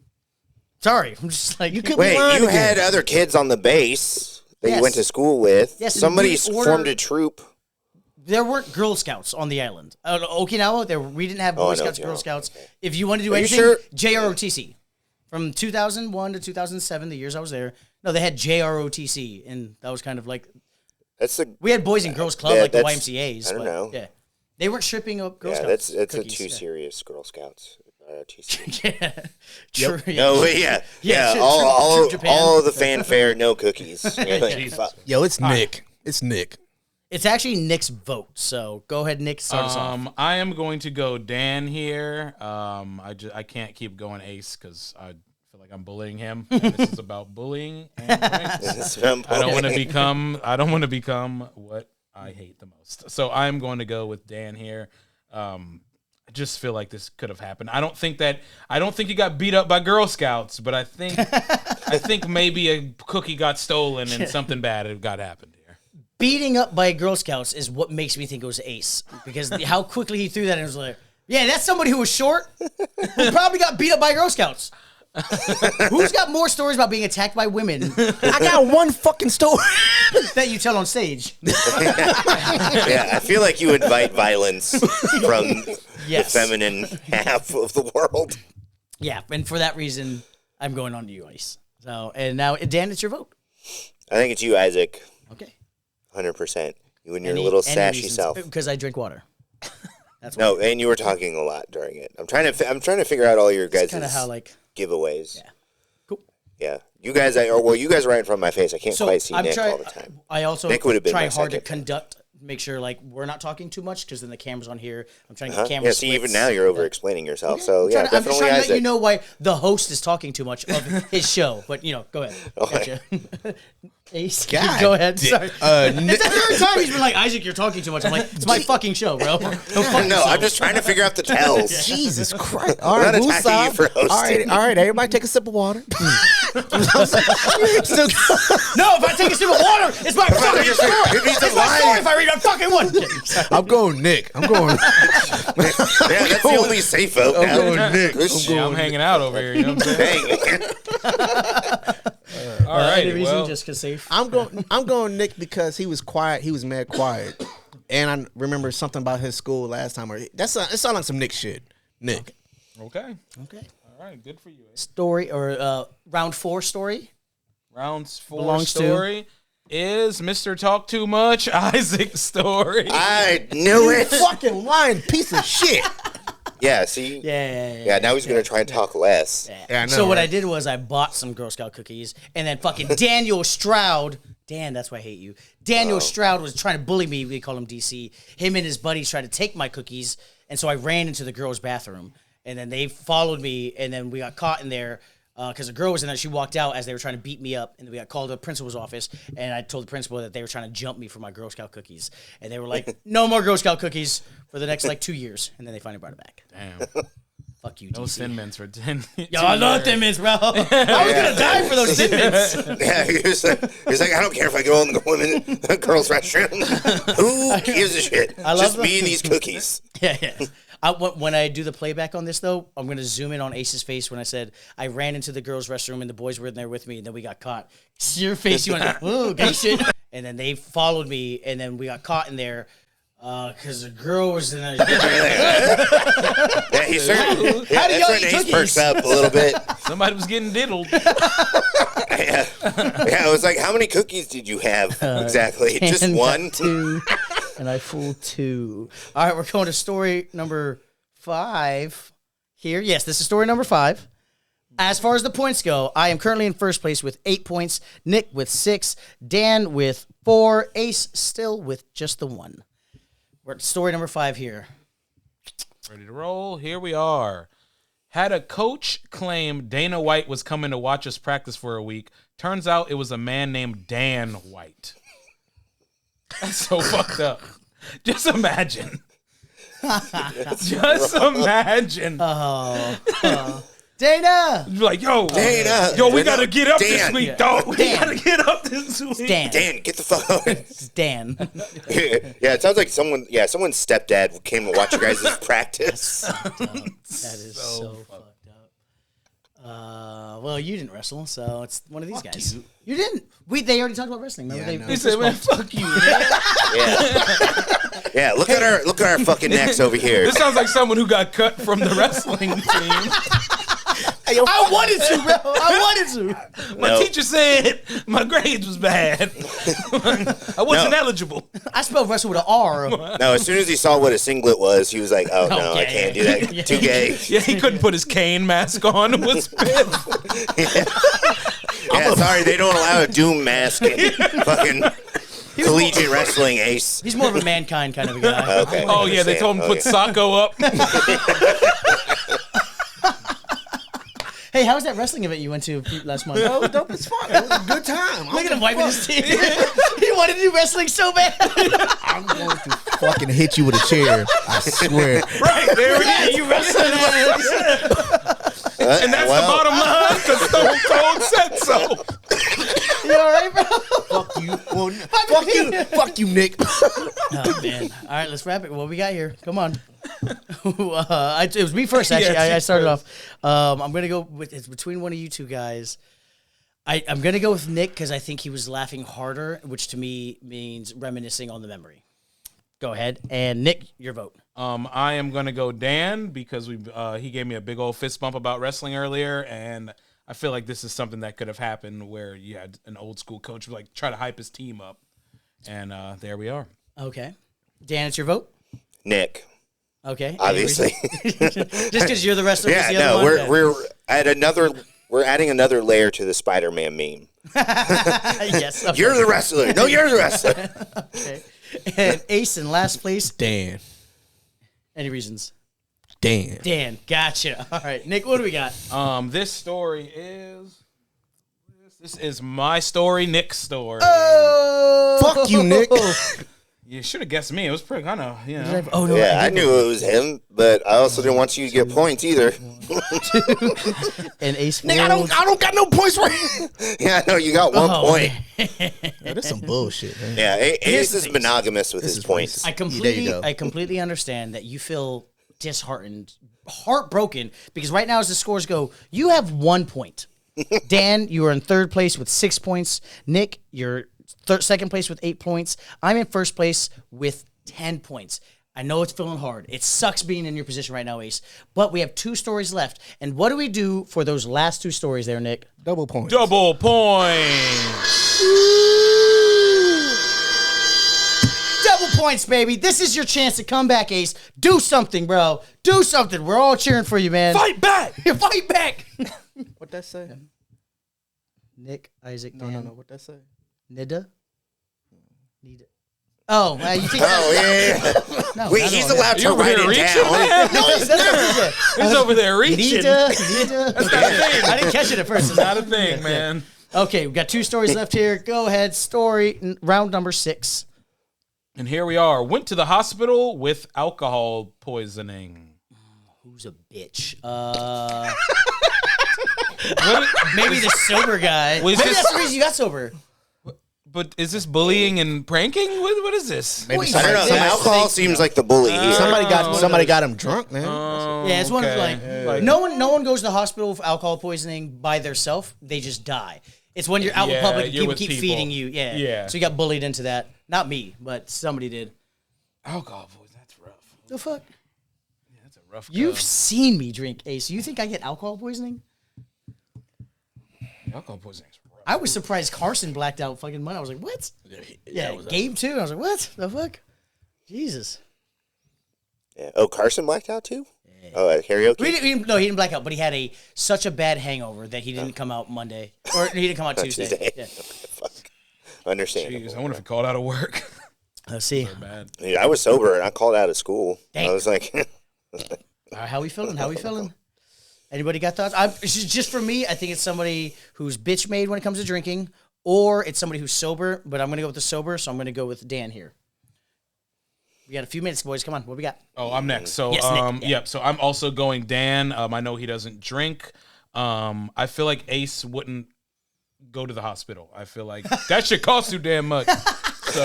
Sorry, I'm just like, you could. Wait, you had other kids on the base that Yes. you went to school with. Yes, and Somebody we formed a troop. There weren't Girl Scouts on the island. Okinawa, we didn't have Oh, Boy I know Scouts, Okinawa. Girl Scouts. If you want to do Are you anything, sure? JROTC. From 2001 to 2007, the years I was there, no, they had JROTC, and that was kind of like, That's the we had Boys and Girls Club, Yeah, like the that's- YMCA's. I don't but, know. Yeah. They weren't stripping up Girl yeah. Scouts. That's a cookies, too yeah. serious Girl Scouts. TC. Yeah. True. No, yeah. Yeah, true, all Japan. of the fanfare, no cookies. You're like, Jesus. fuck. Yo, it's Nick. It's Nick. It's actually Nick's vote. So go ahead, Nick. Start us off. I am going to go Dan here. I can't keep going Ace because I feel like I'm bullying him. And this is about bullying and drinks. I don't want to become what I hate the most. So I'm going to go with Dan here. I just feel like this could have happened. I don't think you got beat up by Girl Scouts, but I think maybe a cookie got stolen and something bad happened here. Beating up by Girl Scouts is what makes me think it was Ace, because how quickly he threw that, and it was like, yeah, that's somebody who was short who probably got beat up by Girl Scouts. Who's got more stories about being attacked by women? I got one fucking story that you tell on stage. Yeah, I feel like you invite violence from the feminine half of the world. Yeah, and for that reason, I'm going on to you, Ice. So, and now, Dan, it's your vote. I think it's you, Isaac. Okay. 100%. You and your little sassy self. Because I drink water. That's no, and you were talking a lot during it. I'm trying to figure out all your guys' kind of how like giveaways. Yeah. Cool. Yeah. You guys are right in front of my face. I can't quite see Nick all the time. I also Nick would have been try hard to make sure like we're not talking too much, because then the camera's on here. I'm trying to get camera. Yeah, see, even now you're over explaining yourself. Okay. So yeah, definitely. I'm just trying to let you know why the host is talking too much of his show. But go ahead. Okay. Gotcha. Ace, go ahead. Sorry. It's the third time he's been like, Isaac, you're talking too much. I'm like, it's my fucking show, bro. No, I'm just trying to figure out the tells. Jesus Christ. All right, I'm not attacking you for hosting. All right, everybody take a sip of water. No, if I take a sip of water, it's my fucking story. It's my story if I read my fucking one. I'm going Nick. Yeah, that's the only safe vote now. I'm going Nick. I'm hanging out over here. You know what I'm saying? All right. Well, just because safe. I'm going Nick because he was quiet. He was mad quiet, and I remember something about his school last time. It sounded like some Nick shit. Nick. Okay. All right. Good for you. Story or round 4 story. Rounds 4 belongs story is Mr. Talk Too Much Isaac's story. I knew it. Fucking lying piece of shit. Yeah, see? Yeah. Now he's going to try and talk less. Yeah, I know, so what I did was I bought some Girl Scout cookies, and then fucking Daniel Stroud, Dan, that's why I hate you. Daniel Stroud was trying to bully me. We call him DC. Him and his buddies tried to take my cookies, and so I ran into the girls' bathroom, and then they followed me, and then we got caught in there. Because a girl was in there, she walked out as they were trying to beat me up, and we got called to the principal's office, and I told the principal that they were trying to jump me for my Girl Scout cookies, and they were like, "No more Girl Scout cookies for the next 2 years," and then they finally brought it back. Damn. Fuck you, No DC. Thin Mints for 10. Yo, I love Thin Mints, bro. I was gonna die for those Thin Mints. Yeah, he was like, I don't care if I go in the girls' restroom. Who gives a shit? Just me and these cookies. Yeah. When I do the playback on this, though, I'm going to zoom in on Ace's face when I said I ran into the girls' restroom and the boys were in there with me, and then we got caught. See your face, you went, oh, gay shit. And then they followed me, and then we got caught in there because the girl was in there. Yeah, he certainly. How do y'all eat Ace cookies? perks up a little bit. Somebody was getting diddled. Yeah, I was like, how many cookies did you have exactly? Just one? 2, and I fooled 2. All right, we're going to story number 5 here. Yes, this is story number 5. As far as the points go, I am currently in first place with 8 points, Nick with 6, Dan with 4, Ace still with just the 1. We're at story number 5 here. Ready to roll? Here we are. Had a coach claim Dana White was coming to watch us practice for a week. Turns out it was a man named Dan White. That's so fucked up. Just imagine. Just imagine. Dana! You're like, Dana! We gotta get up this Dan. week, dog. We Dan. gotta get up this week. Dan. Get the fuck out. It's Dan. Yeah, it sounds like someone's stepdad came to watch you guys' practice. That is so fucked up. Well, you didn't wrestle, so it's one of these guys. You didn't. They already talked about wrestling. Remember? Yeah, I know. He said, man, fuck you, man. Yeah, look at our fucking necks over here. This sounds like someone who got cut from the wrestling team. I wanted to, bro. I wanted to. My teacher said my grades was bad. I wasn't eligible. I spelled wrestle with an R. No, as soon as he saw what a singlet was, he was like, "Oh no, I can't do that. Yeah. Too gay." Yeah, he couldn't put his cane mask on. And was pissed. Yeah, sorry, they don't allow a Doom mask. Fucking. collegiate wrestling, Ace. He's more of a mankind kind of a guy. Okay. Oh yeah, they told him to put Sacco up. Hey, how was that wrestling event you went to last month? Oh, dope as fuck. It was a good time. Look at him wiping his teeth. He wanted to do wrestling so bad. I'm going to fucking hit you with a chair. I swear. Right there we Yeah, go. you wrestling ass. And that's the bottom line because Stone Cold said so. You all right, bro? Fuck you. Well, fuck you. Fuck you, Nick. Oh, man. All right, let's wrap it. What we got here? Come on. It was me first, actually. Yes, I started off. I'm going to go with it's between one of you two guys. I'm going to go with Nick because I think he was laughing harder, which to me means reminiscing on the memory. Go ahead. And Nick, your vote. I am gonna go Dan because he gave me a big old fist bump about wrestling earlier, and I feel like this is something that could have happened where you had an old school coach like try to hype his team up, and there we are. Okay. Dan, it's your vote? Nick, Okay. obviously. Just because you're the wrestler. Yeah, the other no, one? we're adding another layer to the Spider-Man meme. Yes. Okay. You're the wrestler. No, you're the wrestler. Okay. And Ace in last place. Dan. Any reasons? Dan. Dan. Gotcha. All right. Nick, what do we got? This story is this is my story, Nick's story. Fuck you, Nick. You should have guessed me. It was pretty kind of Oh, no. Yeah, I knew it was him, but I also didn't want you to get points either. And Ace. Nick, I don't got no points for you. Yeah, I know you got 1 point. That's some bullshit, man. Yeah, Here's Ace the is thing. monogamous with his is points. racist. I you go. completely understand that you feel disheartened, heartbroken, because right now as the scores go, you have 1 point. Dan, you are in third place with 6 points. Nick, you're second place with 8 points. I'm in first place with 10 points. I know it's feeling hard. It sucks being in your position right now, Ace. But we have 2 stories left. And what do we do for those last 2 stories there, Nick? Double points. double points. Double points, baby. This is your chance to come back, Ace. Do something, bro. Do something. We're all cheering for you, man. Fight back. Fight back. What that say? Nick, Isaac, No, Dan, no. What that say? Nida? Nida. Oh, you think Oh, yeah. No, Wait, not he's all. allowed to You over write here it reaching, down. man? No, he's not. He's over there reaching. Nida. I didn't catch it at first. Not a thing, man. Okay, we've got 2 stories left here. Go ahead. Story round number 6. And here we are. Went to the hospital with alcohol poisoning. Who's a bitch? Maybe the sober guy. Was Maybe this- that's the reason you got sober. But is this bullying and pranking? What is this? Maybe Wait, I don't know. Yeah, Alcohol seems like the bully here. Somebody got him drunk, man. Yeah, it's one of Okay. like no one goes to the hospital for alcohol poisoning by themselves. They just die. It's when you're out in Yeah, public and you're people with keep people. feeding you. Yeah. Yeah. So you got bullied into that. Not me, but somebody did. Alcohol poisoning. That's rough. The fuck? That's a rough. You've go. seen me drink, Ace. You think I get alcohol poisoning? Alcohol poisoning is rough. I was surprised Carson blacked out fucking money. I was like, what? Yeah, Gabe too. I was like, what the fuck? Jesus. Yeah. Oh, Carson blacked out too? Oh, at karaoke? No, he didn't black out, but he had such a bad hangover that he didn't come out Monday. Or he didn't come out Tuesday. Tuesday. Yeah. Fuck. Understandable. Jeez, I wonder if he called out of work. Let's see. Bad. Dude, I was sober and I called out of school. Dang. I was like, All right, how we feeling? How we feeling? Anybody got thoughts? Just for me, I think it's somebody who's bitch made when it comes to drinking, or it's somebody who's sober. But I'm gonna go with the sober, so I'm gonna go with Dan here. We got a few minutes, boys. Come on, what we got? Oh, I'm next. So, Yes, Nick. Yeah. yep. So I'm also going Dan. I know he doesn't drink. I feel like Ace wouldn't go to the hospital. I feel like that should cost too damn much. So,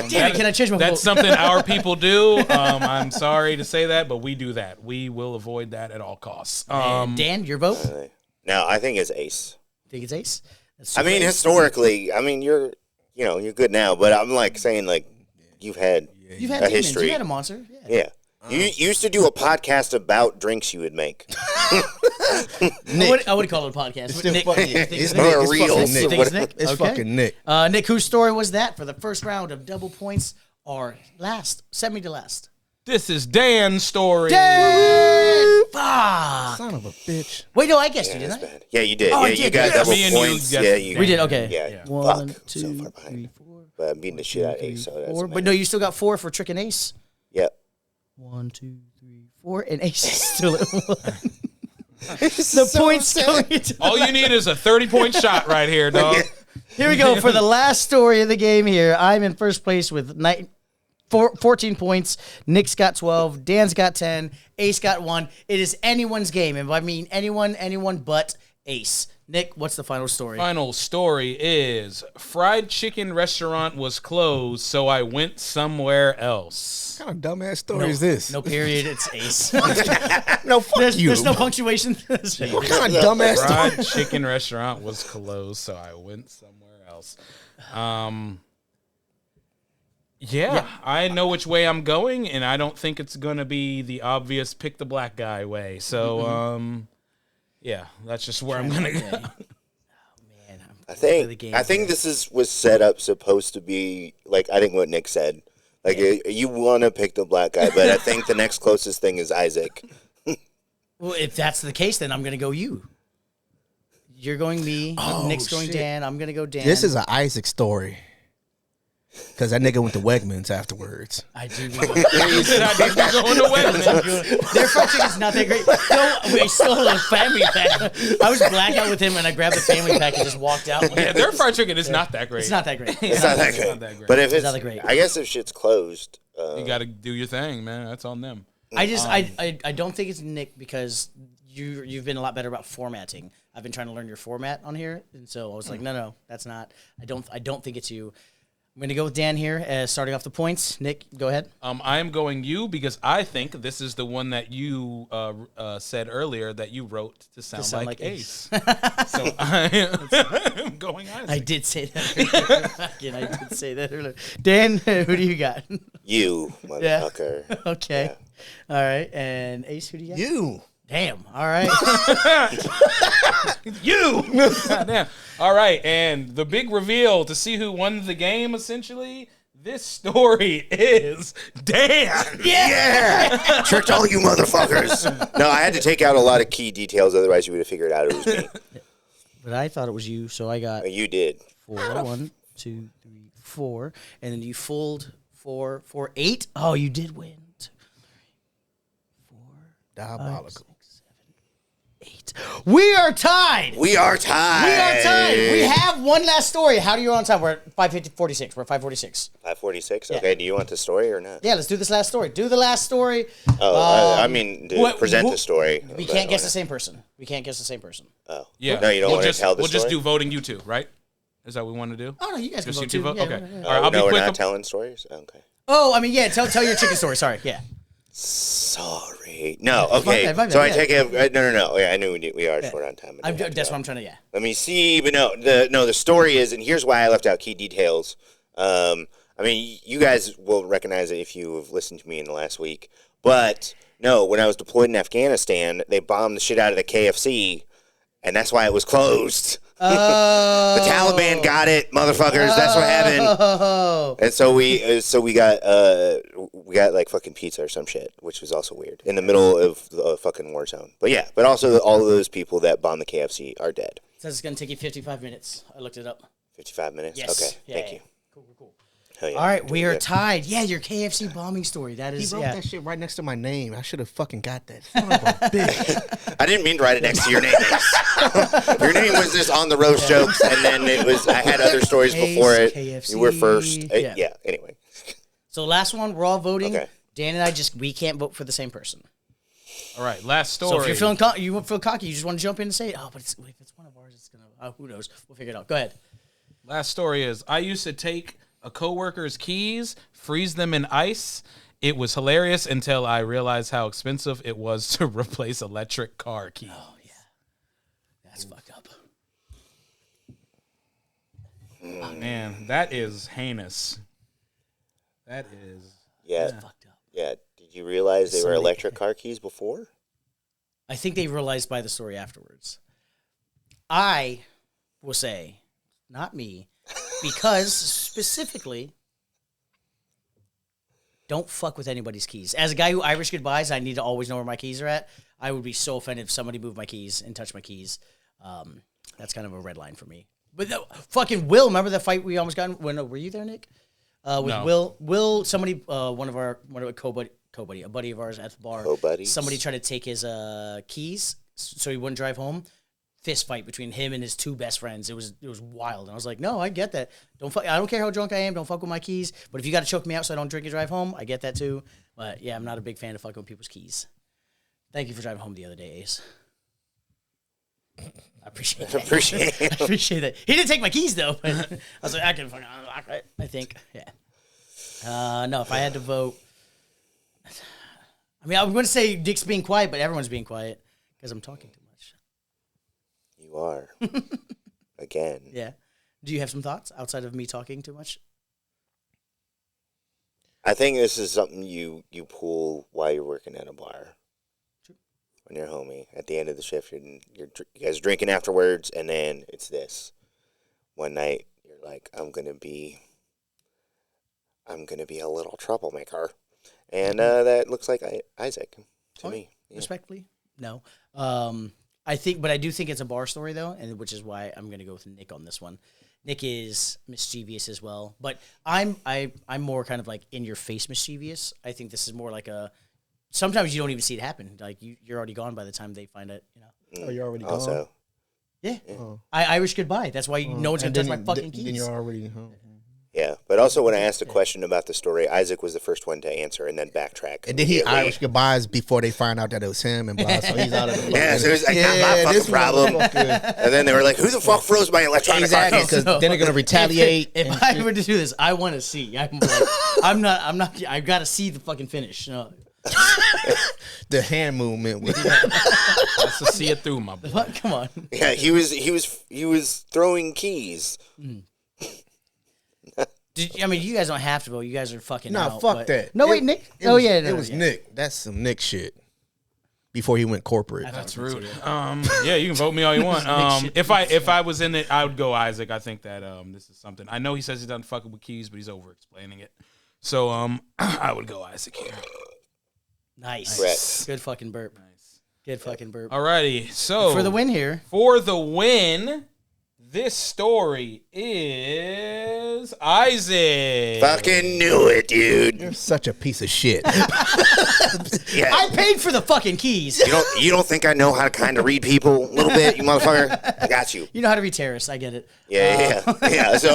Damn it, can I change my that's vote? something our people do. I'm sorry to say that, but we do that. We will avoid that at all costs. And Dan, your vote? no, I think it's Ace. Think it's Ace? That's I mean, super Ace. historically, I mean, you're good now, but I'm like saying, like, you've had You've had a demons. history. You had a monster. Yeah. Yeah. You used to do a podcast about drinks you would make. I would call it a podcast. still Nick, fucking- you think it's it's Nick. Nick? Or It's reels. fucking Nick. You think it's Nick? It's Okay. fucking Nick. Nick, whose story was that for the first round of double points or last? Send me to last. This is Dan's story. Dan! Fuck. Son of a bitch. Wait, no, I guessed you, That's didn't I? bad. Yeah, you did. Oh, I yeah, you did, got yeah. double Me and you points. guessed Yeah, it. you We did, okay. Yeah. One, Fuck. two, So far behind. three, 4, But I'm beating the shit out of Ace. So it doesn't Four. But matter. no, you still got 4 for Trick and Ace. Yep. 1, 2, 3, 4, and Ace is still at 1. The points going to All you need is a 30-point shot right here, dog. Here we go for the last story of the game here. I'm in first place with 14 points. Nick's got 12. Dan's got 10. Ace got 1. It is anyone's game. And I mean anyone but Ace. Nick, what's the final story? Final story is fried chicken restaurant was closed, so I went somewhere else. What kind of dumbass story is this? No period. It's Ace. No, fuck you. There's no punctuation. What kind of dumbass story? Fried chicken restaurant was closed, so I went somewhere else. Yeah, I know which way I'm going, and I don't think it's going to be the obvious pick the black guy way. So, yeah, that's just where I'm going to go. Man, I think this was set up supposed to be like I think what Nick said. Like you want to pick the black guy, but I think the next closest thing is Isaac. Well, if that's the case, then I'm going to go you. You're going me. Nick's going Dan. I'm going to go Dan. This is an Isaac story. Because that nigga went to Wegmans afterwards. I do. He said I didn't go in the way. Their fried chicken's not that great. No, we stole a family pack. I was blackout with him, and I grabbed the family pack and just walked out. Yeah, their fried chicken is not that great. It's not that great. It's not that It's not good. that great. But if it's, not that great. I guess if shit's closed, You got to do your thing, man. That's on them. I just I don't think it's Nick because you've been a lot better about formatting. I've been trying to learn your format on here, and so I was like, no, that's not. I don't think it's you. I'm going to go with Dan here, starting off the points. Nick, go ahead. I am going you because I think this is the one that you said earlier that you wrote to sound like Ace. So I am going Isaac. I did say that. Again, I did say that earlier. Dan, who do you got? you motherfucker. Okay. Yeah. All right. And Ace, who do you got? You. Damn. All right. You! Goddamn. All right, and the big reveal to see who won the game, essentially, this story is Dan. Yeah, tricked all you motherfuckers. No, I had to take out a lot of key details, otherwise you would have figured out it was me. But I thought it was you, so I got You did. 4. 1, 2, 3, 4, and then you fooled 4, 4, 8. Oh, you did win. 2, 3, 4, Diabolical. 8. We are tied. We are tied. We have one last story. How do you on time? We're at 5:46. We're at 5:46. 5:46. Okay. Do you want the story or not? Yeah, let's do this last story. Do the last story. Oh, I mean, present the story. We can't guess the same person. Oh, Yeah. No, you don't want to tell the We'll story. just do voting you two, right? Is that what we want to do? Oh no, you guys can Just vote you two too. vote? Yeah, Okay. yeah. All right, I'll be no, we're quick. not telling stories. Okay. Oh, I mean, yeah. Tell your chicken story. Sorry. Yeah. Sorry. No. my Okay. bad, So I yeah. take it. No. Yeah, I knew we are short on time. That's what I'm trying to. Yeah. Let me see, but the story is, and here's why I left out key details. I mean, you guys will recognize it if you have listened to me in the last week. But no, when I was deployed in Afghanistan, they bombed the shit out of the KFC, and that's why it was closed. Oh. The Taliban got it, motherfuckers. That's what happened. Oh. And so we got like fucking pizza or some shit, which was also weird in the middle of the fucking war zone. But yeah, but also all of those people that bombed the KFC are dead. Says it's gonna take you 55 minutes. I looked it up. 55 minutes. Yes. Okay. Yeah, Thank yeah. you. Cool. Hell yeah. All right, we are Good. tied. Yeah, your KFC bombing story. That He is. wrote Yeah. that shit right next to my name. I should have fucking got that. Son of a bitch. I didn't mean to write it next to your name. Your name was just on the roast jokes, and then it was. I had other stories before it. KFC. You were first. Yeah. Yeah. Anyway. So last one, we're all voting. Okay. Dan and I we can't vote for the same person. All right, last story. So if you're feeling you feel cocky, you just want to jump in and say, oh, but if it's one of ours, it's gonna. Who knows? We'll figure it out. Go ahead. Last story is I used to take a coworker's keys, freeze them in ice. It was hilarious until I realized how expensive it was to replace electric car keys. Oh yeah, that's fucked up. Man, that is heinous. That is. Yeah. Fucked up. Yeah. Did you realize they were Somebody- electric car keys before? I think they realized by the story afterwards. I will say, not me, because specifically, don't fuck with anybody's keys. As a guy who Irish goodbyes, I need to always know where my keys are at. I would be so offended if somebody moved my keys and touched my keys. That's kind of a red line for me. But fucking Will, remember the fight we almost got in? Were you there, Nick? With No. Will, somebody, one of a buddy of ours at the bar. Co-buddies? Somebody tried to take his keys so he wouldn't drive home. Fist fight between him and his two best friends. It was wild. And I was like, no, I get that. I don't care how drunk I am. Don't fuck with my keys. But if you got to choke me out so I don't drink and drive home, I get that too. But yeah, I'm not a big fan of fucking with people's keys. Thank you for driving home the other day, Ace. I appreciate that. I appreciate that. He didn't take my keys though. But I was like, I can fucking unlock it. I think, yeah. No, if I had to vote, I mean, I'm going to say Dick's being quiet, but everyone's being quiet because I'm talking too much. You are. Again. Yeah. Do you have some thoughts outside of me talking too much? I think this is something you pull while you're working at a bar. True. When you're homie. At the end of the shift, you guys drinking afterwards, and then it's this. One night, you're like, I'm gonna be a little troublemaker. And that looks like Isaac to me. Yeah. Respectfully, no. I do think it's a bar story though, and which is why I'm gonna go with Nick on this one. Nick is mischievous as well, but I'm more kind of like in your face mischievous. I think this is more like sometimes you don't even see it happen. Like you're already gone by the time they find it. You know. Oh, you're already Also, gone. Yeah. Oh. I Irish goodbye. That's why no one's gonna touch my fucking keys. Then you're already home. yeah. But also, when I asked a question about the story, Isaac was the first one to answer and then backtrack. And then he immediately. Irish goodbyes before they find out that it was him and blah. So he's out of the Yeah, so it was like, not my fucking problem. And then they were like, who the fuck froze my electronic Exactly, archive? because then they're gonna retaliate. If I were to do this, I want to see. I'm not. I've got to see the fucking finish. No. The hand movement. Let's just see it through, my boy. What? Come on. Yeah, he was throwing keys. You guys don't have to vote. You guys are fucking Nah, out. fuck but- that. No, wait, Nick. It was Nick. That's some Nick shit. Before he went corporate. That's rude. Yeah, you can vote me all you want. If I was in it, I would go Isaac. I think that this is something. I know he says he doesn't fuck with keys, but he's over explaining it. So I would go Isaac here. Nice. Correct. Good fucking burp. Nice. Good fucking burp. Alrighty, so For the win here. For the win, this story is Isaac. Fucking knew it, dude. You're such a piece of shit. Yeah. I paid for the fucking keys. You don't think I know how to kind of read people a little bit, you motherfucker? I got you. You know how to be terrorists. I get it. Yeah. So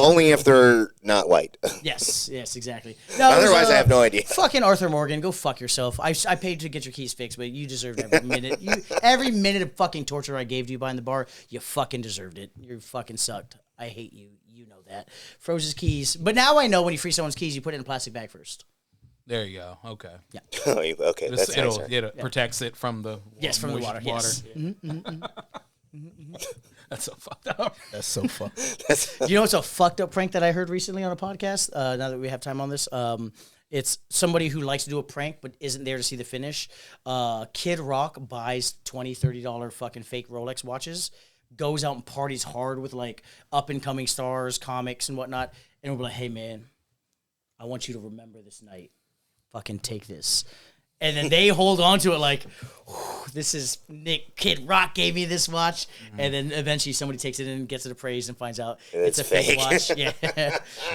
only if they're not white. Yes, exactly. No, it was, Otherwise, I have no idea. Fucking Arthur Morgan, go fuck yourself. I paid to get your keys fixed, but you deserved every minute. Every minute of fucking torture I gave to you behind the bar, you fucking deserved it. You fucking sucked. I hate you. You know that. Froze his keys. But now I know when you freeze someone's keys, you put it in a plastic bag first. There you go. Okay. Okay, that's nicer. It protects it from the From the water. Yes. That's so fucked up. That's so fucked. You know what's a fucked up prank that I heard recently on a podcast? Now that we have time on this, it's somebody who likes to do a prank but isn't there to see the finish. Kid Rock buys $20, $30 fucking fake Rolex watches, goes out and parties hard with like up and coming stars, comics and whatnot, and we'll be like, "Hey man, I want you to remember this night. Fucking take this." And then they hold on to it like, this is Nick. Kid Rock gave me this watch. Mm-hmm. And then eventually somebody takes it in and gets it appraised and finds out it's a fake watch. Yeah.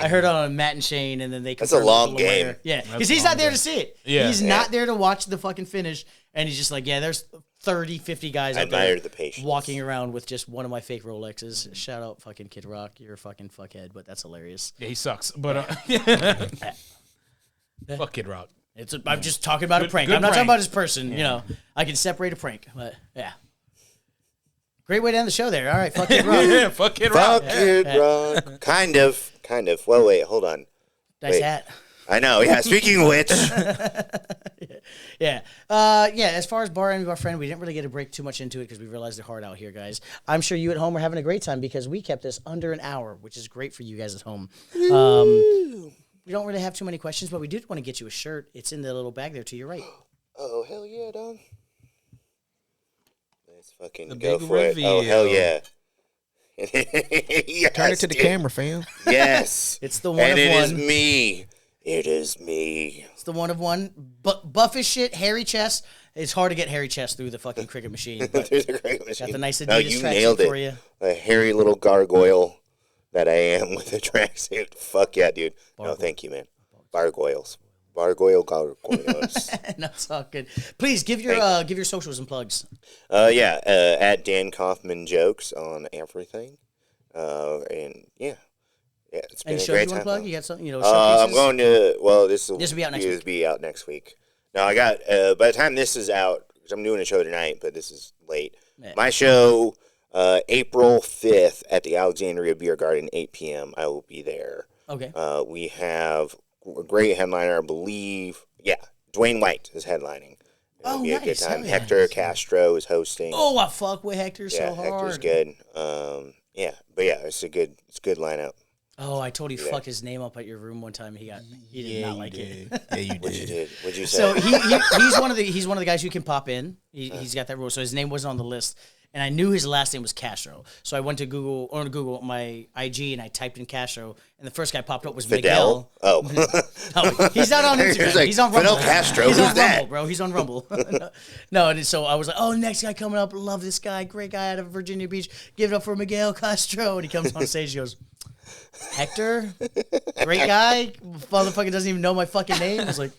I heard it on Matt and Shane, and then they That's a long game. Yeah, because he's not there to see it. Yeah. He's not there to watch the fucking finish. And he's just like, yeah, there's 30, 50 guys I out there admire the patience. walking around with just one of my fake Rolexes. Shout out fucking Kid Rock. You're a fucking fuckhead, but that's hilarious. Yeah, he sucks. But fuck Kid Rock. I'm just talking about a prank. Good I'm not prank. talking about his person. You know, I can separate a prank, but yeah. Great way to end the show there. All right, fuck Kid Rock. Yeah, fuck Kid Rock. Fuck Kid Rock. Kind of. Well, wait, hold on. Nice Wait. hat. I know. Yeah. Speaking of which, Yeah. As far as bar and our friend, we didn't really get to break too much into it because we realized they're hard out here, guys. I'm sure you at home are having a great time because we kept this under an hour, which is great for you guys at home. We don't really have too many questions, but we did want to get you a shirt. It's in the little bag there to your right. oh hell yeah, dog. Let's fucking The go big for it. Oh reveal. hell yeah. Yes, Turn it to the dude. camera, fam. Yes. It's the one and of it one. is me. It is me. It's the one of one. Buff as shit, hairy chest, It's hard to get hairy chest through the fucking cricket machine. But There's a great machine. got the nice No, Adidas you tracksuit nailed for it. you. A hairy little gargoyle that I am with a tracksuit. Fuck yeah, dude. No, thank you, man. Bargoyles. Gargoyles. No, it's all good. Please give your socials and plugs. At Dan Kaufman jokes on everything. And yeah, it's been Any a shows great you want time. to plug? You got something? I'm Showcases? going to. Well, this will This will be out next week. Be out next week. No, I got. By the time this is out, because I'm doing a show tonight, but this is late. Yeah. My show, April 5th at the Alexandria Beer Garden, 8 p.m. I will be there. Okay. We have a great headliner, I believe. Yeah, Dwayne White is headlining. It'll be a good nice. time. Hell yeah. Hector Castro is hosting. Oh, I fuck with Hector so hard. Hector's good. It's a good lineup. Oh, I told you fuck his name up at your room one time. He did not like it. Yeah, you What you did. did? What'd you say? So he's one of the guys who can pop in. He's got that rule. So his name wasn't on the list, and I knew his last name was Castro. So I went to Google my IG, and I typed in Castro, and the first guy popped up was Fidel? Miguel. Oh. No, he's not on Instagram. It's like, He's on Rumble. Fidel Castro, He's who's on that? Rumble, bro. He's on Rumble. No, and so I was like, oh, next guy coming up. Love this guy. Great guy out of Virginia Beach. Give it up for Miguel Castro. And he comes on stage. He goes, Hector, great guy. Motherfucker doesn't even know my fucking name. I was like,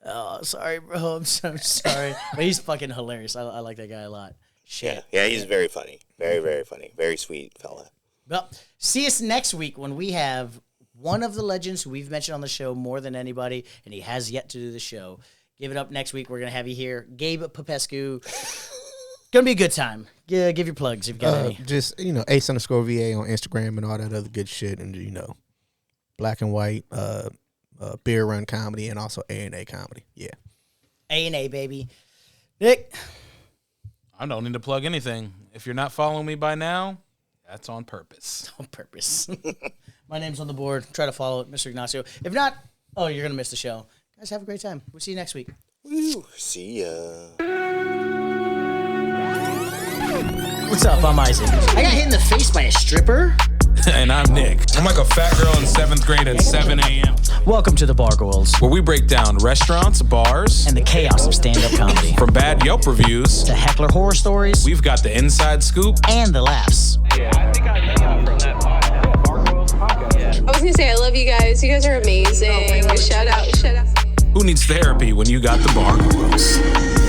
oh, sorry, bro. I'm so sorry. But he's fucking hilarious. I like that guy a lot. Shit. Yeah, he's very funny. Very, very funny. Very sweet fella. Well, see us next week when we have one of the legends who we've mentioned on the show more than anybody, and he has yet to do the show. Give it up next week. We're going to have you here. Gabe Popescu. Going to be a good time. Yeah, give your plugs if you got any. Just, ace_VA on Instagram and all that other good shit. And, black and white, beer run comedy, and also A&A comedy. Yeah. A&A, baby. Nick. I don't need to plug anything. If you're not following me by now, that's on purpose. On purpose. My name's on the board. Try to follow it, Mr. Ignacio. If not, you're going to miss the show. Guys, have a great time. We'll see you next week. Woo. See ya. What's up? I'm Isaac. I got hit in the face by a stripper. And I'm Nick. I'm like a fat girl in 7th grade at 7 a.m. Welcome to the Bargoyles, where we break down restaurants, bars, and the chaos of stand-up comedy. from bad Yelp reviews To heckler horror stories we've got the inside scoop. and the laughs. I was gonna say I love you guys. You guys are amazing. Shout out. Who needs therapy when you got the Bargoyles?